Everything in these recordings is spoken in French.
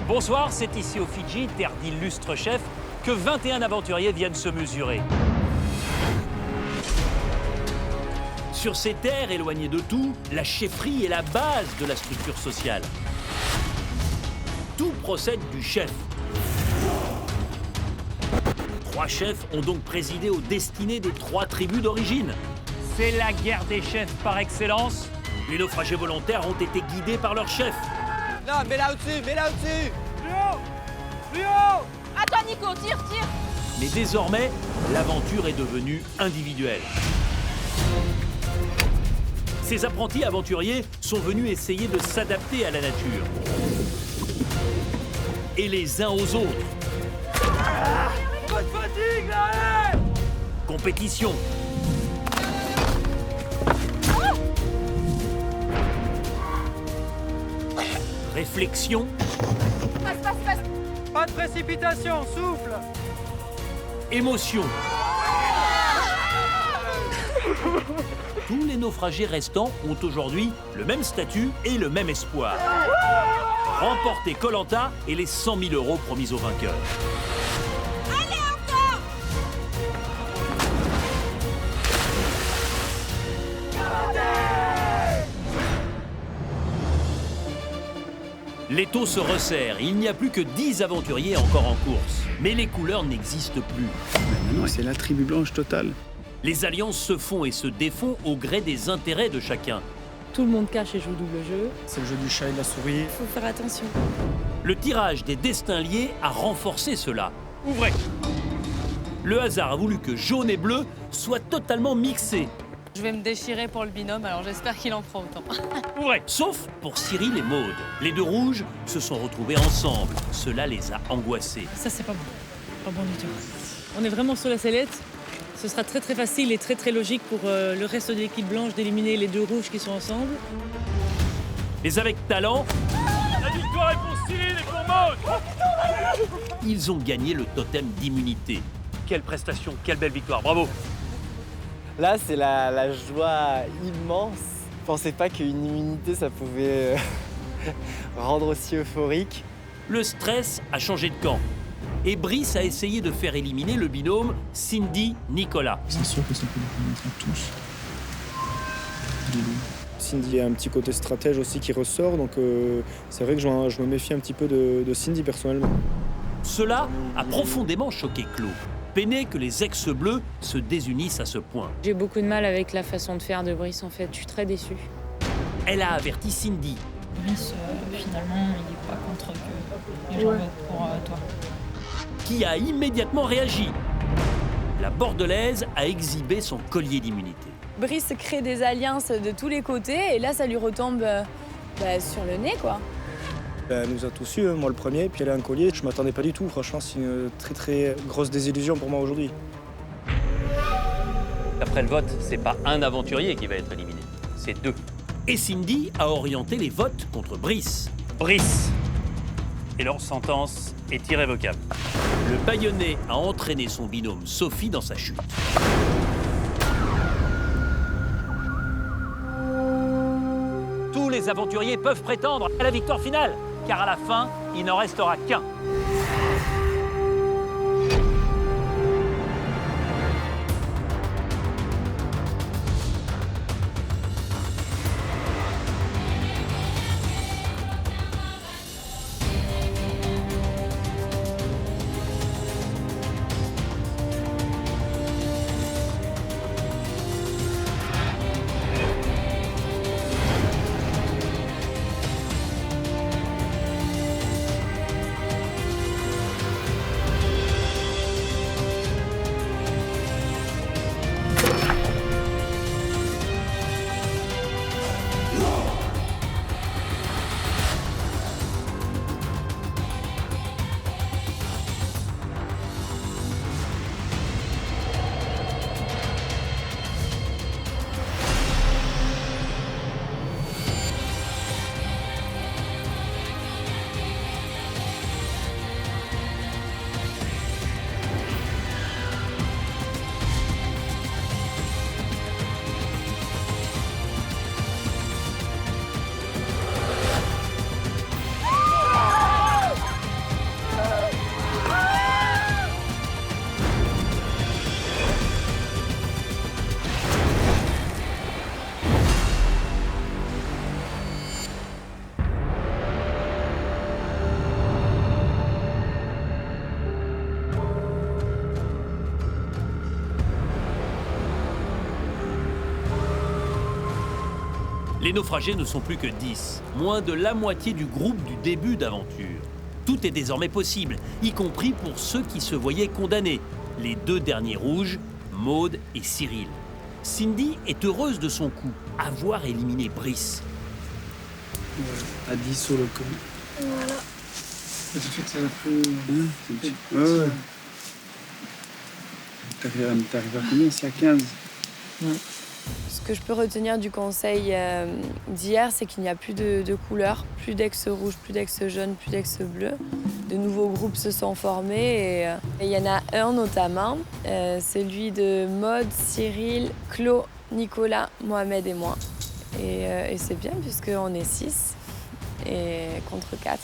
Bonsoir, c'est ici aux Fidji, terre d'illustres chefs, que 21 aventuriers viennent se mesurer. Sur ces terres éloignées de tout, la chefferie est la base de la structure sociale. Tout procède du chef. 3 chefs ont donc présidé aux destinées des 3 tribus d'origine. C'est la guerre des chefs par excellence. Les naufragés volontaires ont été guidés par leur chef. Non, mets-la au-dessus, mets-la au-dessus. Plus haut! Plus haut! À toi, Nico, tire, tire! Mais désormais, l'aventure est devenue individuelle. Ces apprentis aventuriers sont venus essayer de s'adapter à la nature. Et les uns aux autres. Pas de fatigue, là, allez! Compétition. Réflexion. Passe, passe, passe! Pas de précipitation, souffle! Émotion. Tous les naufragés restants ont aujourd'hui le même statut et le même espoir. Remporter Koh Lanta et les 100 000 € promis aux vainqueurs. Allez, encore! L'étau se resserre et il n'y a plus que 10 aventuriers encore en course. Mais les couleurs n'existent plus. Maintenant, c'est la tribu blanche totale. Les alliances se font et se défont au gré des intérêts de chacun. Tout le monde cache et joue double jeu. C'est le jeu du chat et de la souris. Faut faire attention. Le tirage des destins liés a renforcé cela. Ouvrez. Le hasard a voulu que jaune et bleu soient totalement mixés. Je vais me déchirer pour le binôme, alors j'espère qu'il en prend autant. Ouvrez. Sauf pour Cyril et Maude. Les 2 rouges se sont retrouvés ensemble. Cela les a angoissés. Ça, c'est pas bon. Pas bon du tout. On est vraiment sur la sellette. Ce sera très très facile et très très logique pour le reste de l'équipe blanche d'éliminer les 2 rouges qui sont ensemble. Mais avec talent, La victoire est pour Cyril et pour Maud! ils ont gagné le totem d'immunité. Quelle prestation, quelle belle victoire, bravo! Là, c'est la joie immense. Je pensais pas qu'une immunité, ça pouvait rendre aussi euphorique. Le stress a changé de camp. Et Brice a essayé de faire éliminer le binôme Cindy-Nicolas. C'est sûr que ça peut nous permettre à tous de loup. Cindy a un petit côté stratège aussi qui ressort, donc c'est vrai que je me méfie un petit peu de Cindy personnellement. Cela a profondément choqué Claude. Peiné que les ex-bleus se désunissent à ce point. J'ai beaucoup de mal avec la façon de faire de Brice en fait. Je suis très déçue. Elle a averti Cindy. Brice, finalement, il n'est pas contre que les gens votent pour toi. Qui a immédiatement réagi. La Bordelaise a exhibé son collier d'immunité. Brice crée des alliances de tous les côtés et là, ça lui retombe sur le nez, quoi. Elle nous a tous eu, moi le premier, puis elle a un collier. Je m'attendais pas du tout, franchement, c'est une très très grosse désillusion pour moi aujourd'hui. Après le vote, c'est pas un aventurier qui va être éliminé, c'est 2. Et Cindy a orienté les votes contre Brice. Brice. Et leur sentence est irrévocable. Le Bayonnais a entraîné son binôme Sophie dans sa chute. Tous les aventuriers peuvent prétendre à la victoire finale, car à la fin, il n'en restera qu'un. Les naufragés ne sont plus que 10, moins de la moitié du groupe du début d'aventure. Tout est désormais possible, y compris pour ceux qui se voyaient condamnés. Les 2 derniers rouges, Maud et Cyril. Cindy est heureuse de son coup, avoir éliminé Brice. À 10 sur le coup. Voilà. Tout de suite, c'est un peu... Ouais. T'arrives à combien? C'est à 15. Ce que je peux retenir du conseil d'hier, c'est qu'il n'y a plus de couleurs, plus d'ex-rouge, plus d'ex-jaune, plus d'ex-bleu. De nouveaux groupes se sont formés et il y en a un notamment, celui de Maud, Cyril, Claude, Nicolas, Mohamed et moi. Et c'est bien puisqu'on est 6 et contre 4.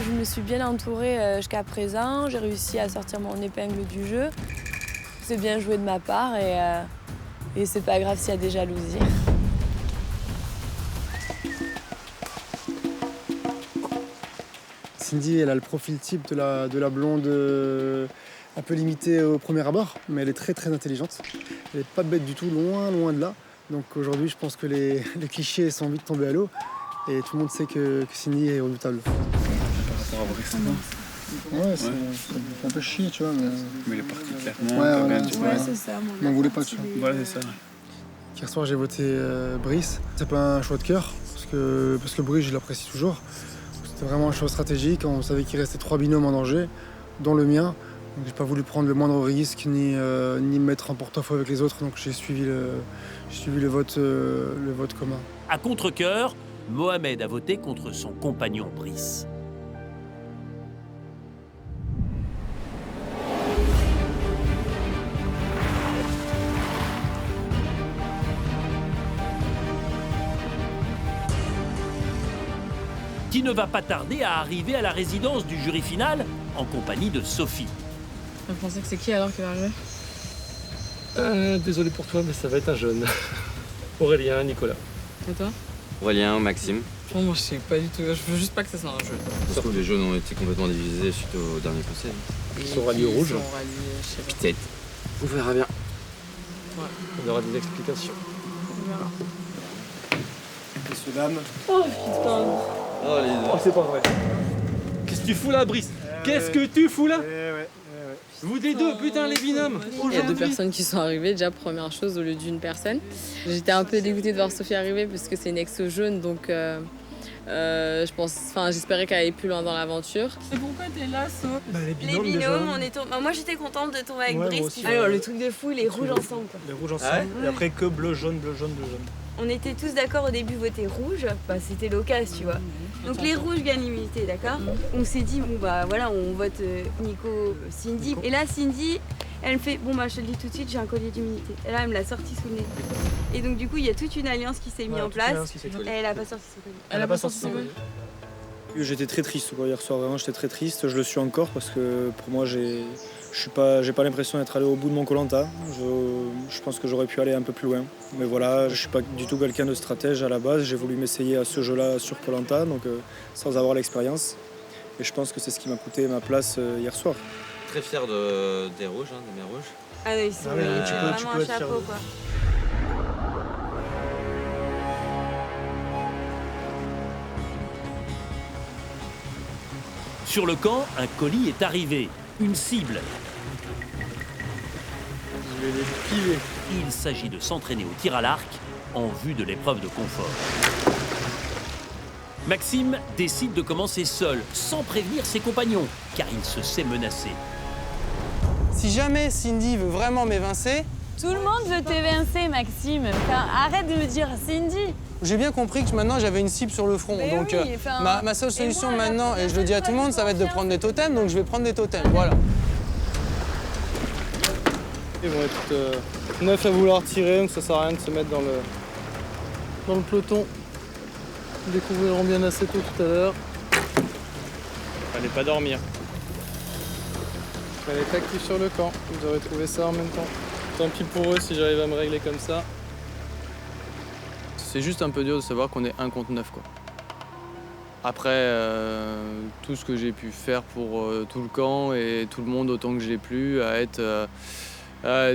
Je me suis bien entourée jusqu'à présent, j'ai réussi à sortir mon épingle du jeu. C'est bien joué de ma part et c'est pas grave s'il y a des jalousies. Cindy, elle a le profil type de la blonde un peu limitée au premier abord, mais elle est très très intelligente. Elle est pas bête du tout, loin de là. Donc aujourd'hui, je pense que les clichés sont vite tombés à l'eau et tout le monde sait que Cindy est redoutable. Par rapport à Brice, ouais, ça me fait un peu chier, tu vois. Mais il est parti clairement. Ouais, c'est ça. On n'en voulait pas, tu vois. Voilà, c'est ça. Hier soir, j'ai voté Brice. C'est pas un choix de cœur, parce que Brice, je l'apprécie toujours. C'était vraiment un choix stratégique. On savait qu'il restait 3 binômes en danger, dont le mien. Donc j'ai pas voulu prendre le moindre risque ni me mettre en porte-à-faux avec les autres. Donc j'ai suivi le vote commun. À contre-cœur, Mohamed a voté contre son compagnon Brice. Qui ne va pas tarder à arriver à la résidence du jury final en compagnie de Sophie. Vous pensez que c'est qui alors qui va arriver? Désolé pour toi, mais ça va être un jeune. Aurélien, Nicolas. Et toi? Aurélien, Maxime. Bon, moi je sais pas du tout, je veux juste pas que ça soit un jeu. Parce que les jaunes ont été complètement divisés suite au dernier conseil. Ils sont ralliés au rouge. Ils sont ralliés, je sais pas. Peut-être. On verra bien. Ouais. On aura des explications. On verra. Messieurs, dames. Oh putain. Oh, c'est pas vrai. Qu'est-ce que tu fous là, Brice? Qu'est-ce que tu fous là? Vous des deux, putain, les binômes. Il y a 2 personnes qui sont arrivées, déjà première chose au lieu d'une personne. J'étais un peu dégoûtée de voir Sophie arriver parce que c'est une ex-jaune, donc j'espérais qu'elle allait plus loin dans l'aventure. Et pourquoi t'es là, So? Les binômes, moi j'étais contente de tomber avec Brice. Alors le truc de fou, les rouges ensemble quoi. Les rouges ensemble, et après que bleu, jaune. On était tous d'accord au début voter rouge, c'était l'occasion, tu vois. Donc les rouges gagnent l'immunité, d'accord? On s'est dit, bon bah voilà, on vote Nico, Cindy. Et là, Cindy, elle me fait, bon bah je te le dis tout de suite, j'ai un collier d'immunité. Et là, elle me l'a sorti sous le nez. Et donc du coup, il y a toute une alliance qui s'est mise en place. Et elle a pas sorti son collier. Elle a pas sorti son collier. J'étais très triste hier soir, vraiment j'étais très triste. Je le suis encore parce que pour moi, j'ai pas l'impression d'être allé au bout de mon Koh-Lanta. Je pense que j'aurais pu aller un peu plus loin. Mais voilà, je suis pas du tout quelqu'un de stratège à la base. J'ai voulu m'essayer à ce jeu-là sur Koh-Lanta, donc sans avoir l'expérience. Et je pense que c'est ce qui m'a coûté ma place hier soir. Très fier des rouges, des mères rouges. Ah oui, c'est vraiment un chapeau quoi. Sur le camp, un colis est arrivé. Une cible. Je vais les piler. Il s'agit de s'entraîner au tir à l'arc en vue de l'épreuve de confort. Maxime décide de commencer seul, sans prévenir ses compagnons, car il se sait menacé. Si jamais Cindy veut vraiment m'évincer... Tout le monde veut t'évincer, Maxime. Enfin, arrête de me dire Cindy. J'ai bien compris que maintenant j'avais une cible sur le front. Mais donc oui, ma seule solution maintenant, et je le dis à tout le monde, ça va être de prendre des totems, donc je vais prendre des totems, voilà. Ils vont être 9 à vouloir tirer, donc ça sert à rien de se mettre dans le peloton. Ils découvriront bien assez tôt tout à l'heure. Fallait pas dormir. Fallait être actif sur le camp, vous aurez trouvé ça en même temps. Tant pis pour eux si j'arrive à me régler comme ça. C'est juste un peu dur de savoir qu'on est 1 contre 9, quoi. Après, tout ce que j'ai pu faire pour tout le camp et tout le monde autant que j'ai pu, à être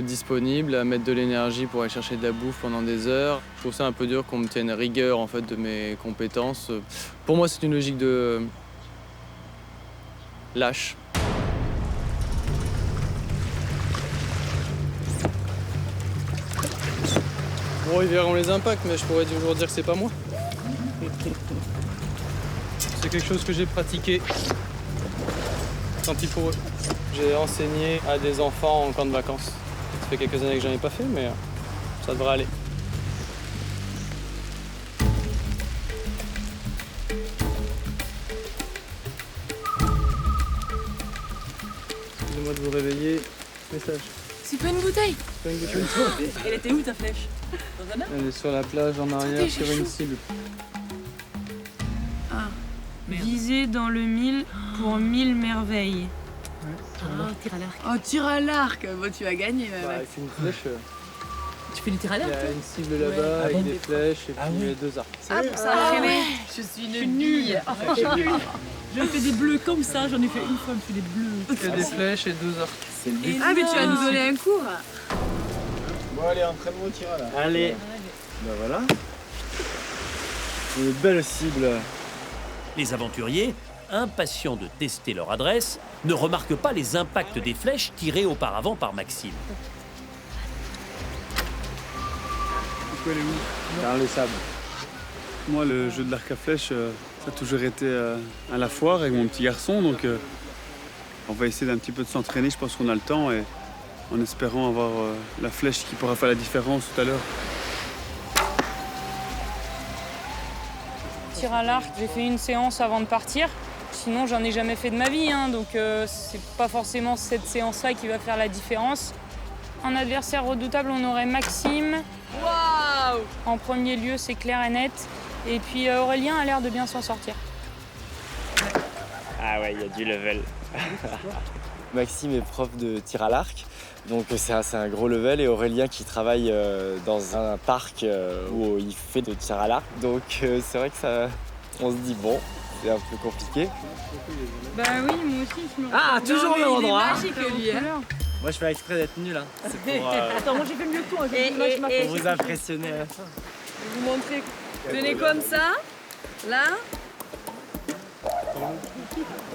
disponible, à mettre de l'énergie pour aller chercher de la bouffe pendant des heures. Je trouve ça un peu dur qu'on me tienne rigueur en fait, de mes compétences. Pour moi, c'est une logique de lâche. Bon, ils verront les impacts, mais je pourrais toujours dire que c'est pas moi. C'est quelque chose que j'ai pratiqué. Tant pis pour eux. J'ai enseigné à des enfants en camp de vacances. Ça fait quelques années que j'en ai pas fait, mais ça devrait aller. Excusez-moi de vous réveiller. Message. C'est pas une bouteille. C'est pas une bouteille. Elle était où ta flèche? Dans un arbre? Elle est sur la plage en arrière Attendez, sur j'ai une chaud. cible. Viser dans le 1000 pour 1000 merveilles. Tir à l'arc. Oh, tir à l'arc. Bon, tu vas gagner. C'est une flèche. Tu fais du tir à Il l'arc? y a une cible là-bas avec des flèches et puis 2 arcs. Ah, pour ça, Je suis nulle. Je fais des bleus comme ça, j'en ai fait une fois, je fais des bleus. Il y a des flèches et 2 arcs. Ah, mais tu vas nous donner un cours. Bon, allez, entraînement au tir à l'arc. Allez. Ben voilà. Une belle cible. Les aventuriers, impatients de tester leur adresse, ne remarquent pas les impacts des flèches tirées auparavant par Maxime. Elle est où? Dans le sable. Moi, le jeu de l'arc à flèche, ça a toujours été à la foire avec mon petit garçon. Donc, on va essayer d'un petit peu de s'entraîner. Je pense qu'on a le temps et en espérant avoir la flèche qui pourra faire la différence tout à l'heure. Tir à l'arc, j'ai fait une séance avant de partir. Sinon, j'en ai jamais fait de ma vie, hein, donc c'est pas forcément cette séance-là qui va faire la différence. En adversaire redoutable, on aurait Maxime. Waouh! En premier lieu, c'est clair et net. Et puis Aurélien a l'air de bien s'en sortir. Ah ouais, il y a du level. Maxime est prof de tir à l'arc, donc c'est un gros level, et Aurélien qui travaille dans un parc où il fait de tir à l'arc. Donc c'est vrai que ça, on se dit bon, c'est un peu compliqué. Bah oui, moi aussi, je me Ah, toujours au même endroit. Magique, lui. Hein. Moi je fais exprès d'être nul, hein. C'est pour, Attends, moi j'ai fait mieux que toi. pour vous impressionner à la fin. Je vais vous montrer. Tenez comme ça. Là.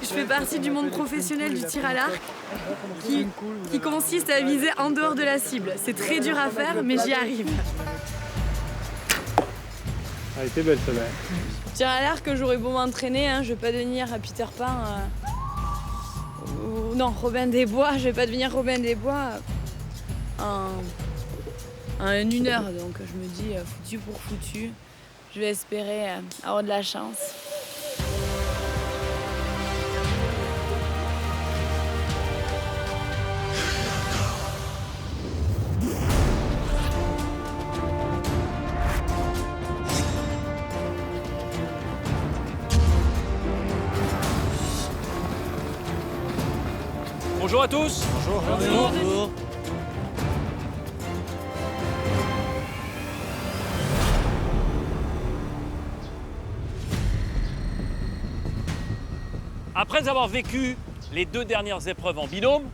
Je fais partie du monde professionnel du tir à l'arc qui consiste à viser en dehors de la cible. C'est très dur à faire, mais j'y arrive. Elle était belle celle-là. Tir à l'arc, j'aurais beau m'entraîner, hein, je vais pas devenir Peter Pan. Non, Robin des Bois, je vais pas devenir Robin des Bois en une heure. Donc je me dis, foutu pour foutu, je vais espérer avoir de la chance. Bonjour à tous. Bonjour. Après avoir vécu les 2 dernières épreuves en binôme,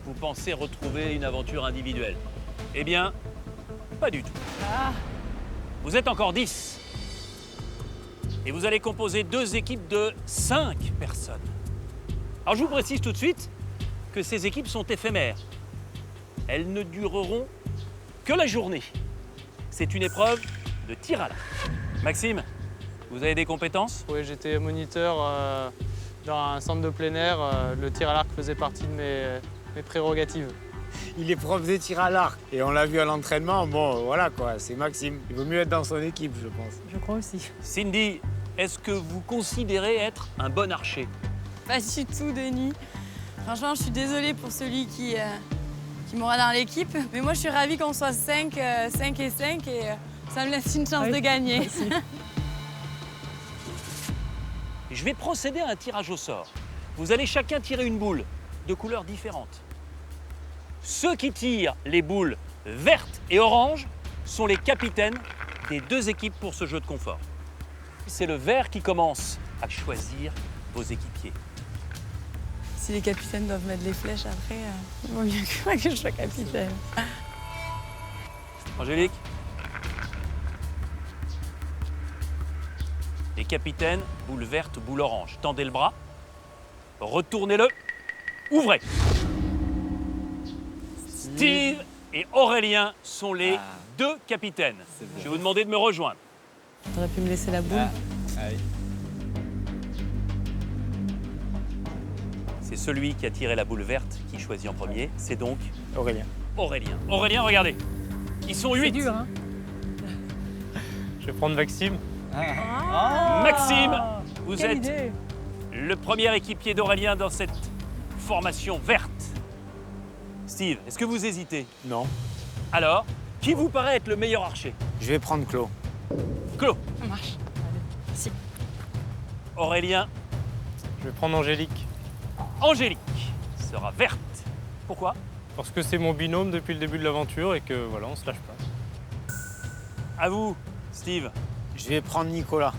vous pensez retrouver une aventure individuelle? Eh bien, pas du tout. Vous êtes encore 10. Et vous allez composer 2 équipes de 5 personnes. Alors je vous précise tout de suite que ces équipes sont éphémères. Elles ne dureront que la journée. C'est une épreuve de tir à l'arc. Maxime, vous avez des compétences? Oui, j'étais moniteur dans un centre de plein air. Le tir à l'arc faisait partie de mes prérogatives. Il est prof de tir à l'arc et on l'a vu à l'entraînement. Bon, voilà quoi, c'est Maxime. Il vaut mieux être dans son équipe, je pense. Je crois aussi. Cindy, est-ce que vous considérez être un bon archer? Pas du tout, Denis. Franchement, je suis désolée pour celui qui m'aura dans l'équipe. Mais moi, je suis ravie qu'on soit 5 et 5 et ça me laisse une chance de gagner. Je vais procéder à un tirage au sort. Vous allez chacun tirer une boule de couleurs différentes. Ceux qui tirent les boules vertes et oranges sont les capitaines des 2 équipes pour ce jeu de confort. C'est le vert qui commence à choisir vos équipiers. Si les capitaines doivent mettre les flèches après, il vaut mieux que moi que je sois capitaine. Angélique? Les capitaines, boule verte, boule orange. Tendez le bras, retournez-le, ouvrez. Steve et Aurélien sont les deux capitaines. Je vais vous demander de me rejoindre. T'aurais pu me laisser la boule. C'est celui qui a tiré la boule verte qui choisit en premier. C'est donc Aurélien. Aurélien, regardez. Ils sont 8. C'est dur, hein. Je vais prendre Maxime. Maxime, vous Quelle êtes idée. le premier équipier d'Aurélien dans cette formation verte. Steve, est-ce que vous hésitez? Non. Alors, qui vous paraît être le meilleur archer? Je vais prendre Claude. Claude. Ça marche. Si. Aurélien. Je vais prendre Angélique. Angélique sera verte. Pourquoi? Parce que c'est mon binôme depuis le début de l'aventure et que voilà, on se lâche pas. À vous, Steve. Je vais prendre Nicolas.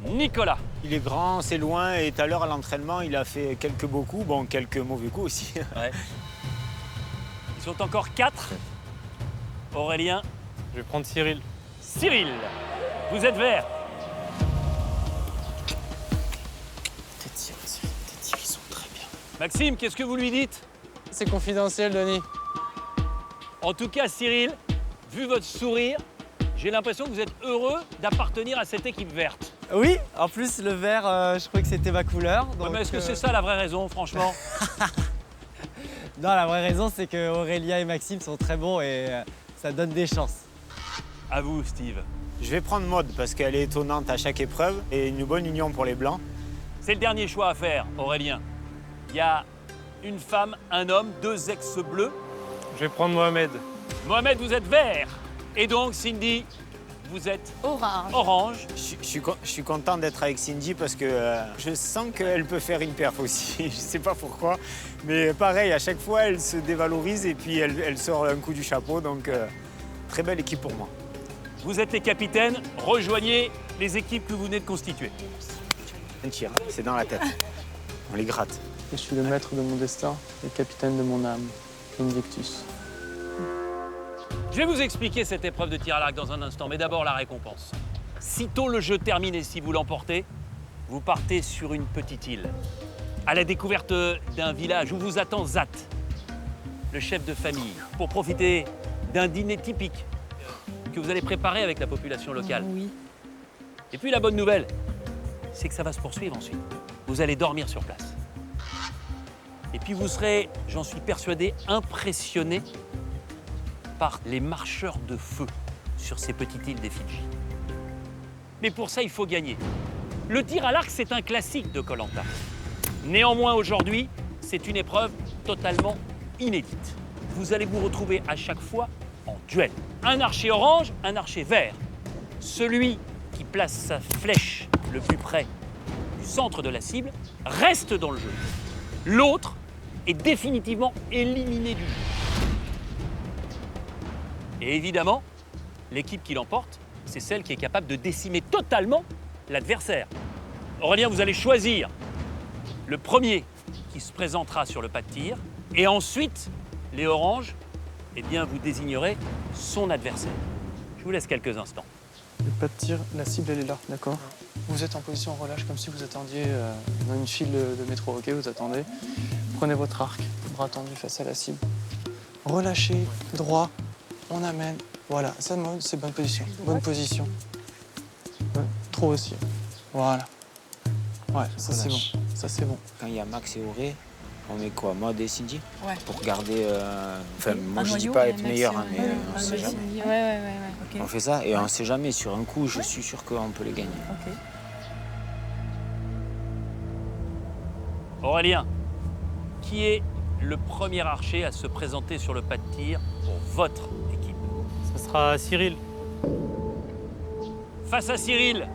Nicolas. Il est grand, c'est loin, et tout à l'heure à l'entraînement, il a fait quelques beaux coups, bon, quelques mauvais coups aussi. Ouais. Ils sont encore 4. Aurélien. Je vais prendre Cyril. Cyril, vous êtes vert. Tes tirs, ils sont très bien. Maxime, qu'est-ce que vous lui dites? C'est confidentiel, Denis. En tout cas, Cyril, vu votre sourire, j'ai l'impression que vous êtes heureux d'appartenir à cette équipe verte. Oui, en plus, le vert, je croyais que c'était ma couleur. Ouais, Donc, mais est-ce que c'est ça la vraie raison, franchement? Non, la vraie raison, c'est que Aurélien et Maxime sont très bons et ça donne des chances. À vous, Steve. Je vais prendre Maud parce qu'elle est étonnante à chaque épreuve et une bonne union pour les Blancs. C'est le dernier choix à faire, Aurélien. Il y a une femme, un homme, 2 ex-bleus. Je vais prendre Mohamed. Mohamed, vous êtes vert. Et donc, Cindy, vous êtes orange. Je suis content d'être avec Cindy parce que je sens qu'elle peut faire une perf aussi. Je sais pas pourquoi, mais pareil, à chaque fois, elle se dévalorise et puis elle sort un coup du chapeau. Donc, très belle équipe pour moi. Vous êtes les capitaines, rejoignez les équipes que vous venez de constituer. Un tir, c'est dans la tête. On les gratte. Je suis le maître de mon destin, le capitaine de mon âme, Invictus. Je vais vous expliquer cette épreuve de tir à l'arc dans un instant, mais d'abord la récompense. Sitôt le jeu terminé, si vous l'emportez, vous partez sur une petite île, à la découverte d'un village où vous attend Zat, le chef de famille, pour profiter d'un dîner typique que vous allez préparer avec la population locale. Oui. Et puis la bonne nouvelle, c'est que ça va se poursuivre ensuite. Vous allez dormir sur place. Et puis vous serez, j'en suis persuadé, impressionné par les marcheurs de feu sur ces petites îles des Fidji. Mais pour ça, il faut gagner. Le tir à l'arc, c'est un classique de Koh-Lanta. Néanmoins, aujourd'hui, c'est une épreuve totalement inédite. Vous allez vous retrouver à chaque fois en duel. Un archer orange, un archer vert. Celui qui place sa flèche le plus près du centre de la cible reste dans le jeu. L'autre est définitivement éliminé du jeu. Et évidemment, l'équipe qui l'emporte, c'est celle qui est capable de décimer totalement l'adversaire. Aurélien, vous allez choisir le premier qui se présentera sur le pas de tir. Et ensuite, les oranges, eh bien, vous désignerez son adversaire. Je vous laisse quelques instants. Le pas de tir, la cible, elle est là, d'accord? Vous êtes en position relâche, comme si vous attendiez dans une file de métro, ok? Vous attendez. Prenez votre arc, bras tendu face à la cible. Relâchez, droit, on amène. Voilà, ça, c'est bonne position. Bonne position. Trop aussi. Voilà. Ouais, ça c'est bon. Ça c'est bon. Quand il y a Max et Auré, on met quoi? Maud et Cindy? Ouais. Pour garder... Enfin, moi je dis noyau pas et être un meilleur, hein, maxi, mais ouais. on sait jamais. Ouais. On fait ça et on sait jamais. Sur un coup, je suis sûr qu'on peut les gagner. Ok. Aurélien, qui est le premier archer à se présenter sur le pas de tir pour votre équipe? Ça sera Cyril. Face à Cyril,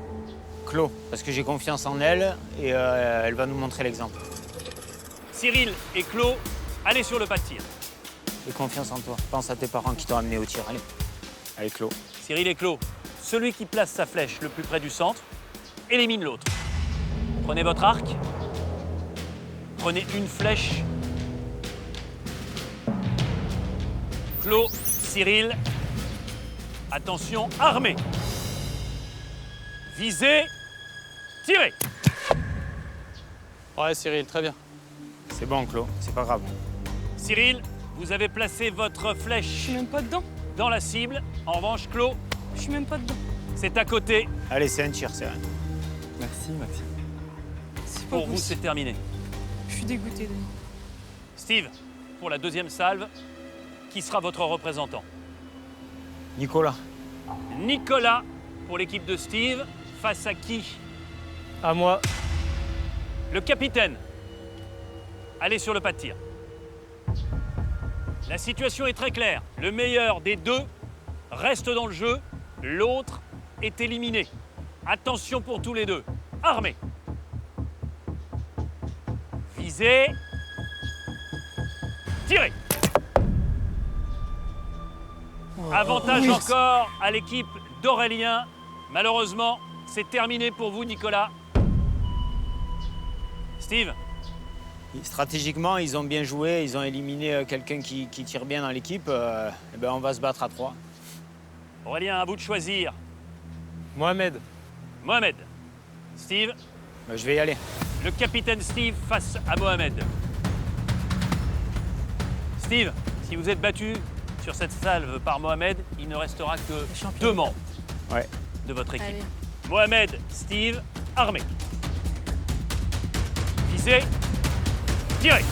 Claude, parce que j'ai confiance en elle et elle va nous montrer l'exemple. Cyril et Claude, allez sur le pas de tir. J'ai confiance en toi. Pense à tes parents qui t'ont amené au tir. Allez. Allez, Claude. Cyril et Claude, celui qui place sa flèche le plus près du centre élimine l'autre. Prenez votre arc, prenez une flèche. Claude, Cyril. Attention, armé. Visez, tirez. Ouais, Cyril, très bien. C'est bon, Claude, c'est pas grave. Cyril, vous avez placé votre flèche. Je suis même pas dedans. Dans la cible. En revanche, Claude. Je suis même pas dedans. C'est à côté. Allez, c'est un tir, c'est rien. Merci, Maxime. Pour vous, c'est terminé. Je suis dégoûtée, Denis. Steve, pour la deuxième salve, qui sera votre représentant? Nicolas. Nicolas, pour l'équipe de Steve, face à qui? À moi. Le capitaine. Allez sur le pas de tir. La situation est très claire. Le meilleur des deux reste dans le jeu, l'autre est éliminé. Attention pour tous les deux. Armés. Visez. Tirez. Avantage encore à l'équipe d'Aurélien. Malheureusement, c'est terminé pour vous, Nicolas. Steve. Stratégiquement, ils ont bien joué, ils ont éliminé quelqu'un qui tire bien dans l'équipe. Eh ben, on va se battre à 3. Aurélien, à vous de choisir. Mohamed. Mohamed. Steve. Ben, je vais y aller. Le capitaine Steve face à Mohamed. Steve, si vous êtes battu sur cette salve par Mohamed, il ne restera que 2 membres de votre équipe. Allez. Mohamed, Steve, armé. Visez. Tirez.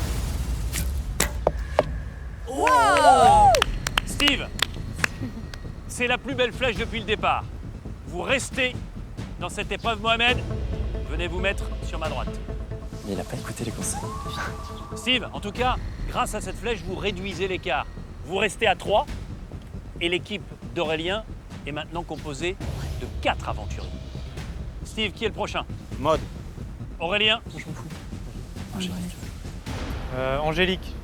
Wow. Steve, c'est la plus belle flèche depuis le départ. Vous restez dans cette épreuve, Mohamed. Venez vous mettre sur ma droite. Mais il n'a pas écouté les conseils. Steve, en tout cas, grâce à cette flèche, vous réduisez l'écart. Vous restez à 3 et l'équipe d'Aurélien est maintenant composée de 4 aventuriers. Steve, qui est le prochain? Mode. Aurélien. Angélique.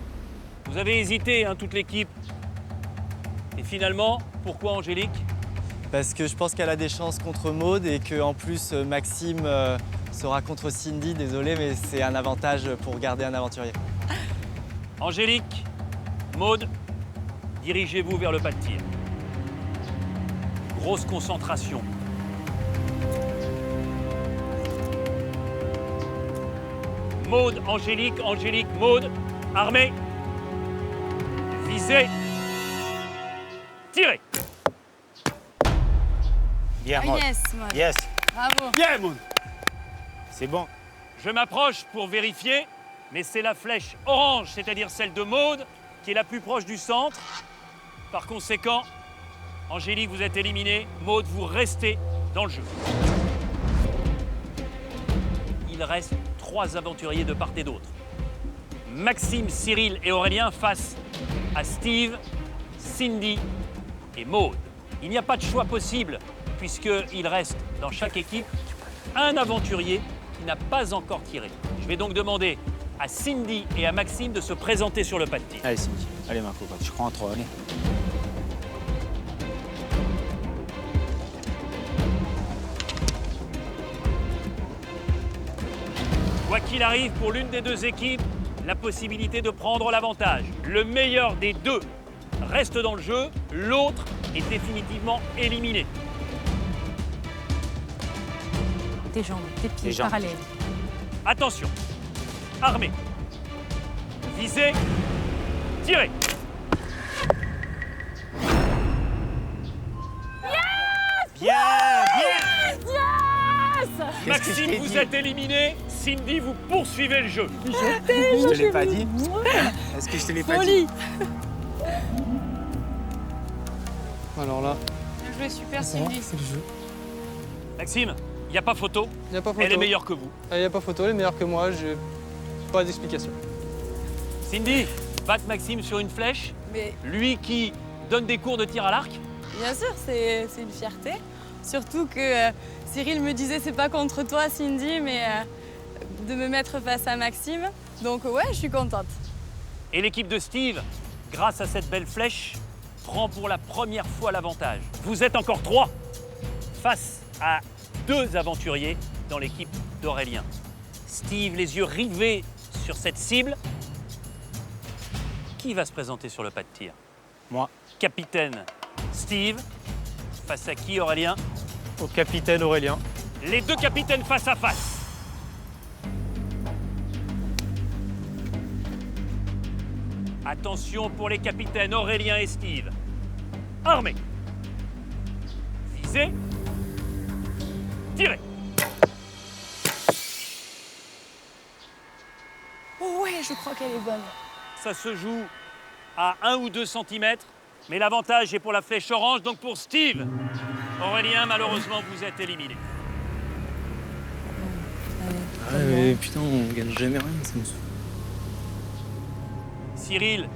Vous avez hésité, hein, toute l'équipe. Et finalement, pourquoi Angélique? Parce que je pense qu'elle a des chances contre Maud et qu'en plus Maxime sera contre Cindy. Désolé, mais c'est un avantage pour garder un aventurier. Angélique, Maud, dirigez-vous vers le pas de tir. Grosse concentration. Maud, Angélique, Angélique, Maud, armée. Visez. Tirez. Bien, Ah, Maud. yes, Maud. Yes. Bravo. Bien, Maud. C'est bon. Je m'approche pour vérifier, mais c'est la flèche orange, c'est-à-dire celle de Maud, qui est la plus proche du centre. Par conséquent, Angélique, vous êtes éliminée. Maud, vous restez dans le jeu. Il reste 3 aventuriers de part et d'autre. Maxime, Cyril et Aurélien face à Steve, Cindy et Maud. Il n'y a pas de choix possible, puisqu'il reste dans chaque équipe un aventurier qui n'a pas encore tiré. Je vais donc demander à Cindy et à Maxime de se présenter sur le pas de tir. Allez, Cindy. Allez, ma cocotte. Je crois en 3. Allez. Quoi qu'il arrive, pour l'une des deux équipes, la possibilité de prendre l'avantage. Le meilleur des deux reste dans le jeu, l'autre est définitivement éliminé. Tes jambes, tes pieds Les jambes. parallèles. Attention, armé, visez, tirez. Bien, Yes! Maxime, vous êtes éliminé. Cindy, vous poursuivez le jeu. Je te l'ai pas dit. Est-ce que je te l'ai pas dit? Alors là, Bien joué, super, c'est bon, Cindy. c'est le jeu. Maxime, il n'y a pas photo. Il n'y a pas photo. Elle est meilleure que vous. Il n'y a pas photo, elle est meilleure que moi, j'ai pas d'explication. Cindy, battre Maxime sur une flèche, Mais lui qui donne des cours de tir à l'arc. bien sûr, c'est une fierté. Surtout que Cyril me disait c'est pas contre toi, Cindy, mais de me mettre face à Maxime. Donc ouais, je suis contente. Et l'équipe de Steve, grâce à cette belle flèche, prend pour la première fois l'avantage. Vous êtes encore 3 face à 2 aventuriers dans l'équipe d'Aurélien. Steve, les yeux rivés sur cette cible. Qui va se présenter sur le pas de tir? Moi. Capitaine Steve. Face à qui, Aurélien? Au capitaine Aurélien. Les deux capitaines face à face. Attention pour les capitaines Aurélien et Steve. Armés. Visez. Tirez. Oh ouais, je crois qu'elle est bonne. Ça se joue à 1 ou 2 centimètres, mais l'avantage est pour la flèche orange, donc pour Steve. Aurélien, malheureusement, vous êtes éliminé. Ah mais putain, on gagne jamais rien, ça me saoule. Cyril,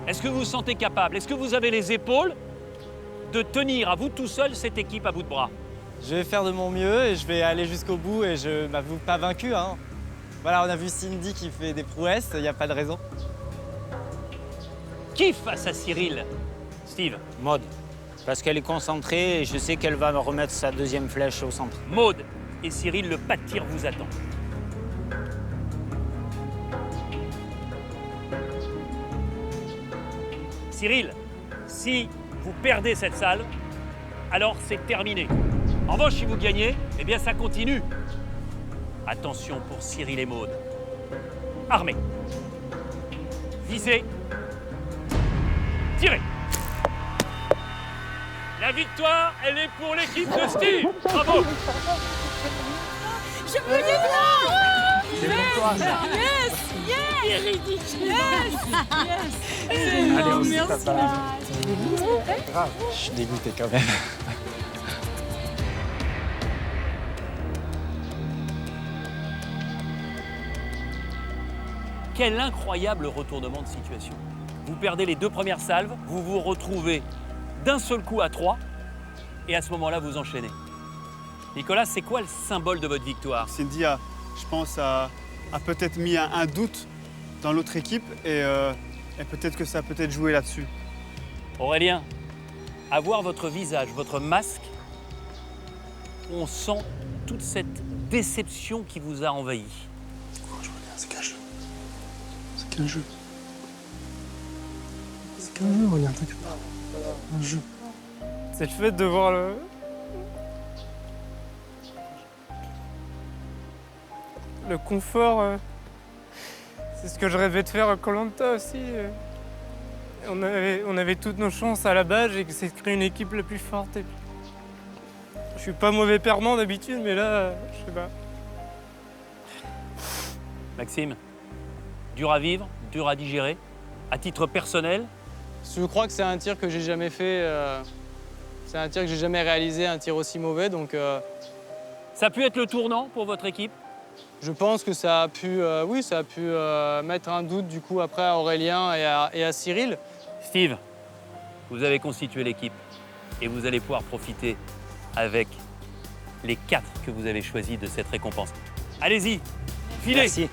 est-ce que vous vous sentez capable? Est-ce que vous avez les épaules de tenir à vous tout seul cette équipe à bout de bras? Je vais faire de mon mieux et je vais aller jusqu'au bout et je m'avoue pas vaincu. Hein. Voilà, on a vu Cindy qui fait des prouesses, il n'y a pas de raison. Qui face à Cyril? Steve. Maud. Parce qu'elle est concentrée et je sais qu'elle va remettre sa deuxième flèche au centre. Maud et Cyril, le pas de tir vous attend. Cyril, si vous perdez cette salve, alors c'est terminé. En revanche, si vous gagnez, eh bien ça continue. Attention pour Cyril et Maud. Armés. Visez. Tirez. La victoire, elle est pour l'équipe de Steve. Bravo. Je peux les voir. C'est pour toi, ça. Yes. Yes. Allez, on se merci. tape grave, je suis dégoûté quand même. Quel incroyable retournement de situation. Vous perdez les 2 premières salves, vous vous retrouvez d'un seul coup à 3, et à ce moment-là, vous enchaînez. Nicolas, c'est quoi le symbole de votre victoire? Cindy, je pense, a peut-être mis un doute dans l'autre équipe et peut-être que ça a peut-être joué là-dessus. Aurélien, à voir votre visage, votre masque, on sent toute cette déception qui vous a envahi. C'est qu'un jeu. C'est qu'un jeu. C'est qu'un jeu, Aurélien, t'inquiète pas. Un jeu. C'est le fait de voir le confort. C'est ce que je rêvais de faire à Koh-Lanta aussi. On avait toutes nos chances à la base et c'est de créer une équipe la plus forte. Et je suis pas mauvais perdant d'habitude, mais là, je sais pas. Maxime, dur à vivre, dur à digérer. À titre personnel, Je crois que c'est un tir que j'ai jamais fait. C'est un tir que j'ai jamais réalisé, un tir aussi mauvais. Donc, ça a pu être le tournant pour votre équipe? je pense que ça a pu, mettre un doute du coup après à Aurélien et à Cyril. Steve, vous avez constitué l'équipe et vous allez pouvoir profiter avec les 4 que vous avez choisis de cette récompense. Allez-y, filez. Merci.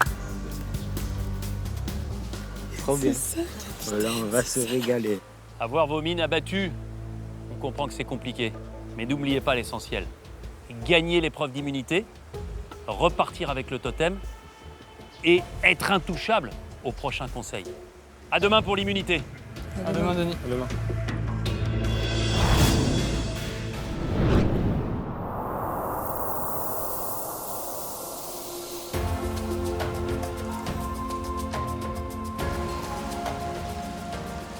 Trop bien. Voilà, on va se régaler. À voir vos mines abattues, on comprend que c'est compliqué. Mais n'oubliez pas l'essentiel. Gagner l'épreuve d'immunité, repartir avec le totem et être intouchable au prochain conseil. À demain pour l'immunité. À demain, Denis. À demain.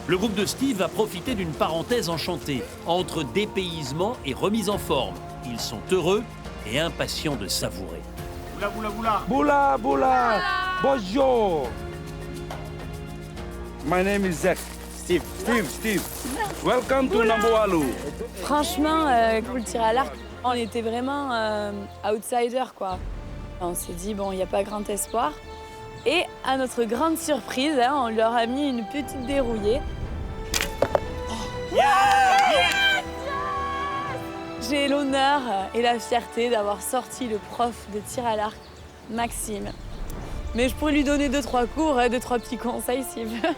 Le groupe de Steve va profiter d'une parenthèse enchantée entre dépaysement et remise en forme. Ils sont heureux et impatients de savourer. Boula, boula, boula. Boula, boula. Bonjour. My name is Zach. Steve. Welcome to Namboalou. Franchement, pour le tir à l'arc, on était vraiment outsider, quoi. On s'est dit, bon, il n'y a pas grand espoir. Et à notre grande surprise, hein, on leur a mis une petite dérouillée. J'ai l'honneur et la fierté d'avoir sorti le prof de tir à l'arc, Maxime. Mais je pourrais lui donner 2-3 cours, 2-3 petits conseils s'il veut.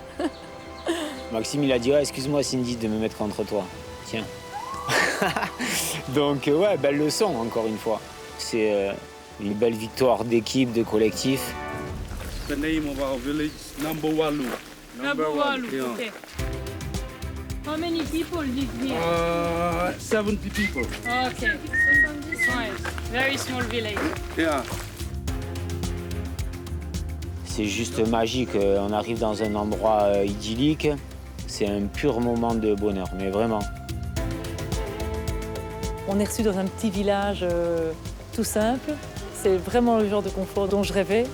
Maxime, il a dit « excuse-moi Cindy de me mettre contre toi. Tiens. » Donc ouais, belle leçon encore une fois. C'est une belle victoire d'équipe, de collectif. the name of our village, Nambowalu. Nambowalu, Yeah. okay. How many people live here? 70 people. Okay. Ouais. Very small village. Yeah. C'est juste magique, on arrive dans un endroit idyllique, c'est un pur moment de bonheur, mais vraiment. On est reçu dans un petit village tout simple. C'est vraiment le genre de confort dont je rêvais.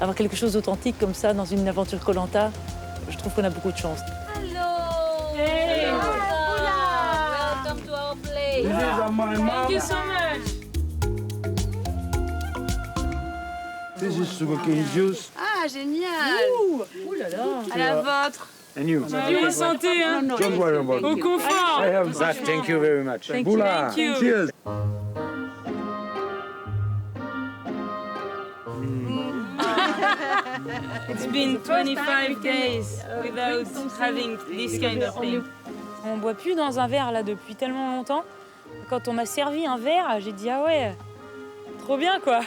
Avoir quelque chose d'authentique comme ça dans une aventure Koh-Lanta, je trouve qu'on a beaucoup de chance. Hello! Hey! Welcome to our place! This is my mom. Thank you so much. This is sugarcane juice. Ah, génial! Ouh là là! À la vôtre! And you? Bonne santé, hein? Don't worry about Au it. confort! I have that. Thank you very much. Thank you. Bula. Thank you. Cheers. It's been 25 days without having this kind of thing. On boit plus dans un verre là depuis tellement longtemps. Quand on m'a servi un verre, j'ai dit ah ouais, trop bien quoi.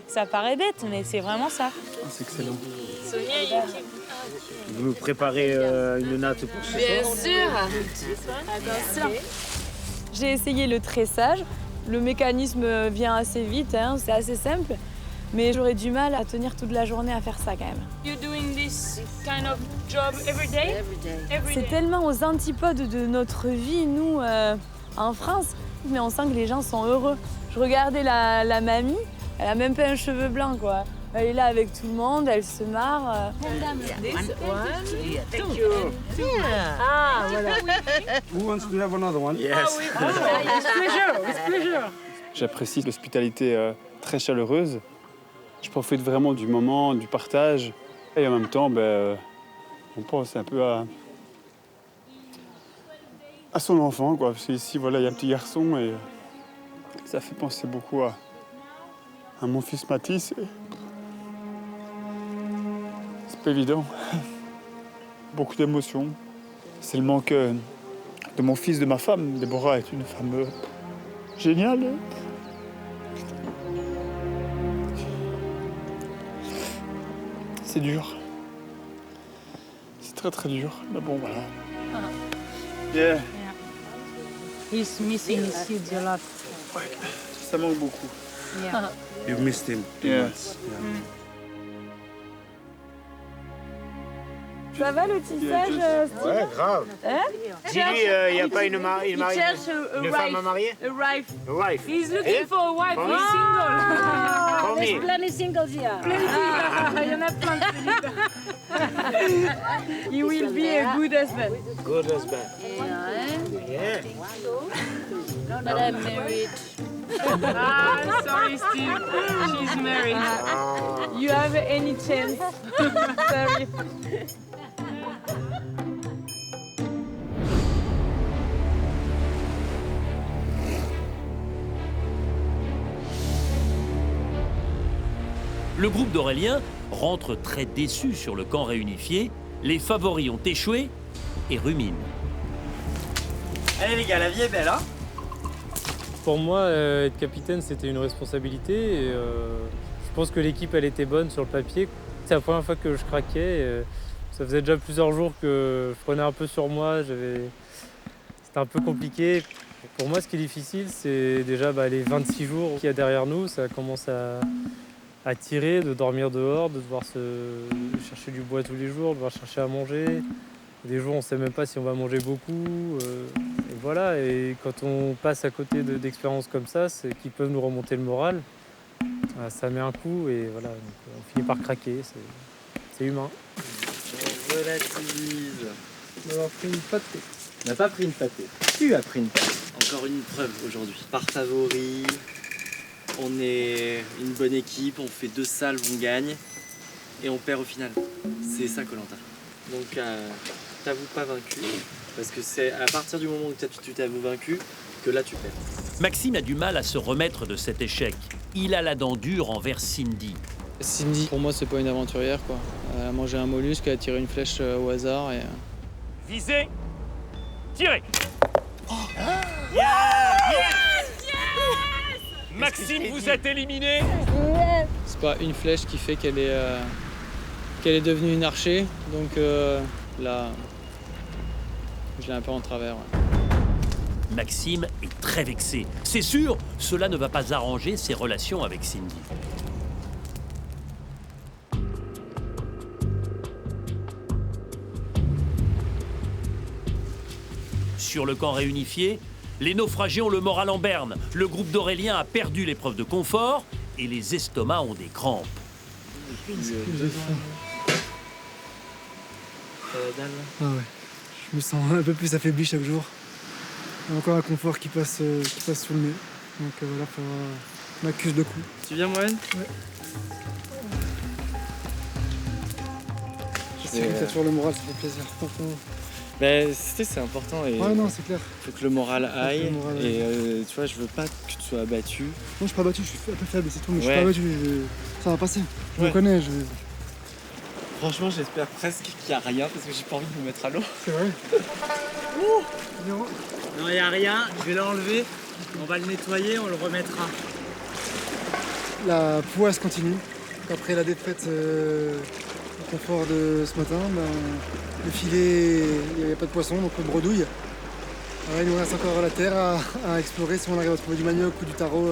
Ça paraît bête, mais c'est vraiment ça. C'est excellent. Sonia, Vous préparez une natte pour ce Bien soir? sûr! J'ai essayé le tressage. Le mécanisme vient assez vite, hein, c'est assez simple. Mais j'aurais du mal à tenir toute la journée à faire ça quand même. You're doing this kind of job every day? Every C'est day. tellement aux antipodes de notre vie, nous, en France. Mais on sent que les gens sont heureux. Je regardais la mamie, elle a même pas un cheveu blanc, quoi. Elle est là avec tout le monde, elle se marre. Thank you. Ah, voilà. Who wants to have another one? Yes. With pleasure, with pleasure. J'apprécie l'hospitalité très chaleureuse. Je profite vraiment du moment, du partage. Et en même temps, on pense un peu à son enfant, quoi. Parce qu'ici, voilà, il y a un petit garçon et ça fait penser beaucoup à mon fils Mathis. C'est pas évident. Beaucoup d'émotions. C'est le manque de mon fils, de ma femme. Déborah est une femme géniale. C'est dur. C'est très très dur. Mais bon, voilà. Yeah. He's missing his kids a lot. Ouais, ça manque beaucoup. Yeah. You missed him. Yeah. Ça va le tissage, Steve? Ouais, grave. Hein? Dis-lui, il n'y a pas une femme à marier? A wife. A wife. He's looking for a wife. He's single. For me. Plenty singles here. Plenty. Il y en a plein de He will be a good husband. Good husband. Yeah. But I'm married. Ah, sorry, Steve. She's married. You have any chance? Sorry. Le groupe d'Aurélien rentre très déçu sur le camp réunifié. Les favoris ont échoué et ruminent. Allez les gars, la vie est belle, hein? Pour moi, être capitaine, c'était une responsabilité. Et, je pense que l'équipe, elle était bonne sur le papier. C'est la première fois que je craquais. Ça faisait déjà plusieurs jours que je prenais un peu sur moi. C'était un peu compliqué. Pour moi, ce qui est difficile, c'est déjà les 26 jours qu'il y a derrière nous. Ça commence à tirer, de dormir dehors, de devoir chercher du bois tous les jours, de devoir chercher à manger. Des jours, on ne sait même pas si on va manger beaucoup. Et voilà, et quand on passe à côté d'expériences comme ça, c'est qui peuvent nous remonter le moral. Ça met un coup et voilà, donc on finit par craquer, c'est humain. On relativise. On a pris une pâtée. On n'a pas pris une pâtée. Tu as pris une pâtée. Encore une preuve aujourd'hui. Par favori, on est une bonne équipe, on fait 2 salves, on gagne et on perd au final. C'est ça Koh-Lanta. Donc t'avoues pas vaincu, parce que c'est à partir du moment où tu t'avoues vaincu que là tu perds. Maxime a du mal à se remettre de cet échec. Il a la dent dure envers Cindy. Cindy, pour moi, c'est pas une aventurière, quoi. Elle a mangé un mollusque, elle a tiré une flèche au hasard et... Visez. Tirez. Maxime, vous êtes éliminé. C'est pas une flèche qui fait qu'elle est devenue une archer. Donc là, je l'ai un peu en travers. Ouais. Maxime est très vexé. C'est sûr, cela ne va pas arranger ses relations avec Cindy. Sur le camp réunifié, les naufragés ont le moral en berne. Le groupe d'Aurélien a perdu l'épreuve de confort et les estomacs ont des crampes. Ah ouais, je me sens un peu plus affaibli chaque jour. Il y a encore un confort qui passe sous le nez. Donc voilà, ma cuisse de cou. Tu viens, Mohamed? Ouais. J'essaie que t'as toujours le moral, ça fait plaisir. Ben, c'est important et ouais, non, c'est clair. Faut que le moral aille. Le moral et tu vois, je veux pas que tu sois abattu. Non, je suis pas abattu, je suis un peu faible, c'est tout, mais je suis Ouais. pas abattu. Ça va passer. Je me Ouais. connais. Franchement, j'espère presque qu'il y a rien parce que j'ai pas envie de me mettre à l'eau. C'est vrai. Non, il n'y a rien, je vais l'enlever, on va le nettoyer, on le remettra. La poisse continue. Après la défaite au confort de ce matin, le filet, il n'y avait pas de poisson, donc on bredouille. Ouais, il nous reste encore la terre à explorer si on arrive à trouver du manioc ou du taro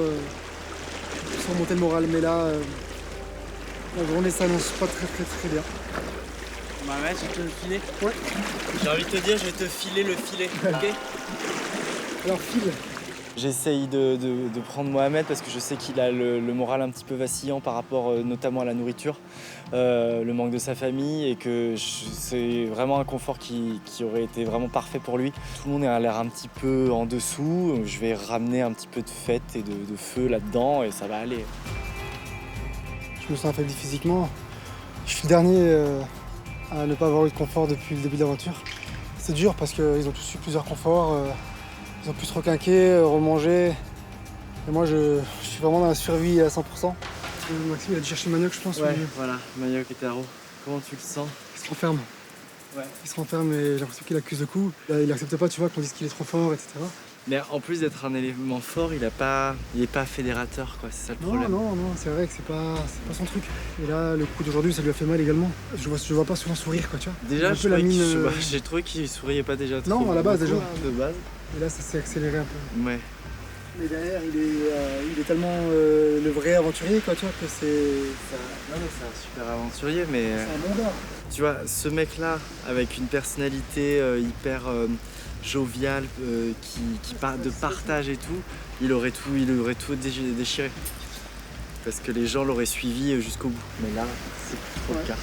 sans monter le moral. Mais là, la journée s'annonce pas très bien. Mohamed, je te le filer. Ouais. J'ai envie de te dire, je vais te filer le filet, ok? Alors file. J'essaye de prendre Mohamed parce que je sais qu'il a le moral un petit peu vacillant par rapport notamment à la nourriture, le manque de sa famille et que c'est vraiment un confort qui aurait été vraiment parfait pour lui. Tout le monde a l'air un petit peu en dessous, je vais ramener un petit peu de fête et de feu là-dedans et ça va aller. Je me sens affaibli physiquement. Je suis le dernier à ne pas avoir eu de confort depuis le début de l'aventure. C'est dur parce qu'ils ont tous eu plusieurs conforts. Ils ont pu se requinquer, remanger. Et moi, je suis vraiment dans la survie à 100%. Maxime, il a dû chercher le manioc, je pense. Ouais, voilà, manioc et taro. Comment tu le sens? Il se renferme. Ouais. Il se renferme et j'ai l'impression qu'il accuse le coup. Il n'accepte pas, tu vois, qu'on dise qu'il est trop fort, etc. Mais en plus d'être un élément fort, il est pas fédérateur, quoi. C'est ça le problème. Non, c'est vrai que c'est pas son truc. Et là, le coup d'aujourd'hui, ça lui a fait mal également. Je vois pas souvent sourire, quoi, tu vois. Déjà, j'ai trouvé qu'il souriait pas déjà trop. Non, à la base, déjà. De base. Et là, ça s'est accéléré un peu. Ouais. Mais derrière, il est tellement le vrai aventurier, quoi, tu vois, que c'est... Non, mais c'est un super aventurier, mais... C'est un bon gars. Tu vois, ce mec-là, avec une personnalité hyper joviale, de partage et tout, il aurait tout déchiré. Parce que les gens l'auraient suivi jusqu'au bout. Mais là, c'est plus trop le cas.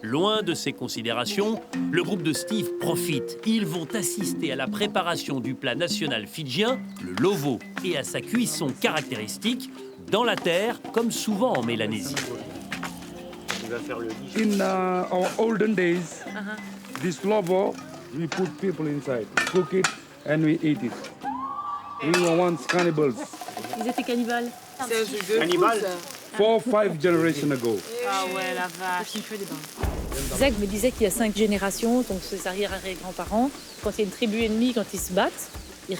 Loin de ces considérations, le groupe de Steve profite. Ils vont assister à la préparation du plat national fidjien, le lovo, et à sa cuisson caractéristique dans la terre, comme souvent en Mélanésie. In our olden days, this lovo, we put people inside, cook it, and we eat it. We were once cannibals. Ils étaient cannibales. C'est un jeu de Cannibal? 4 or 5 generations ago. Ah ouais, la vache. Zach me disait qu'il y a 5 générations, donc ses arrière-grands-parents, quand il y a une tribu ennemie, quand ils se battent, ils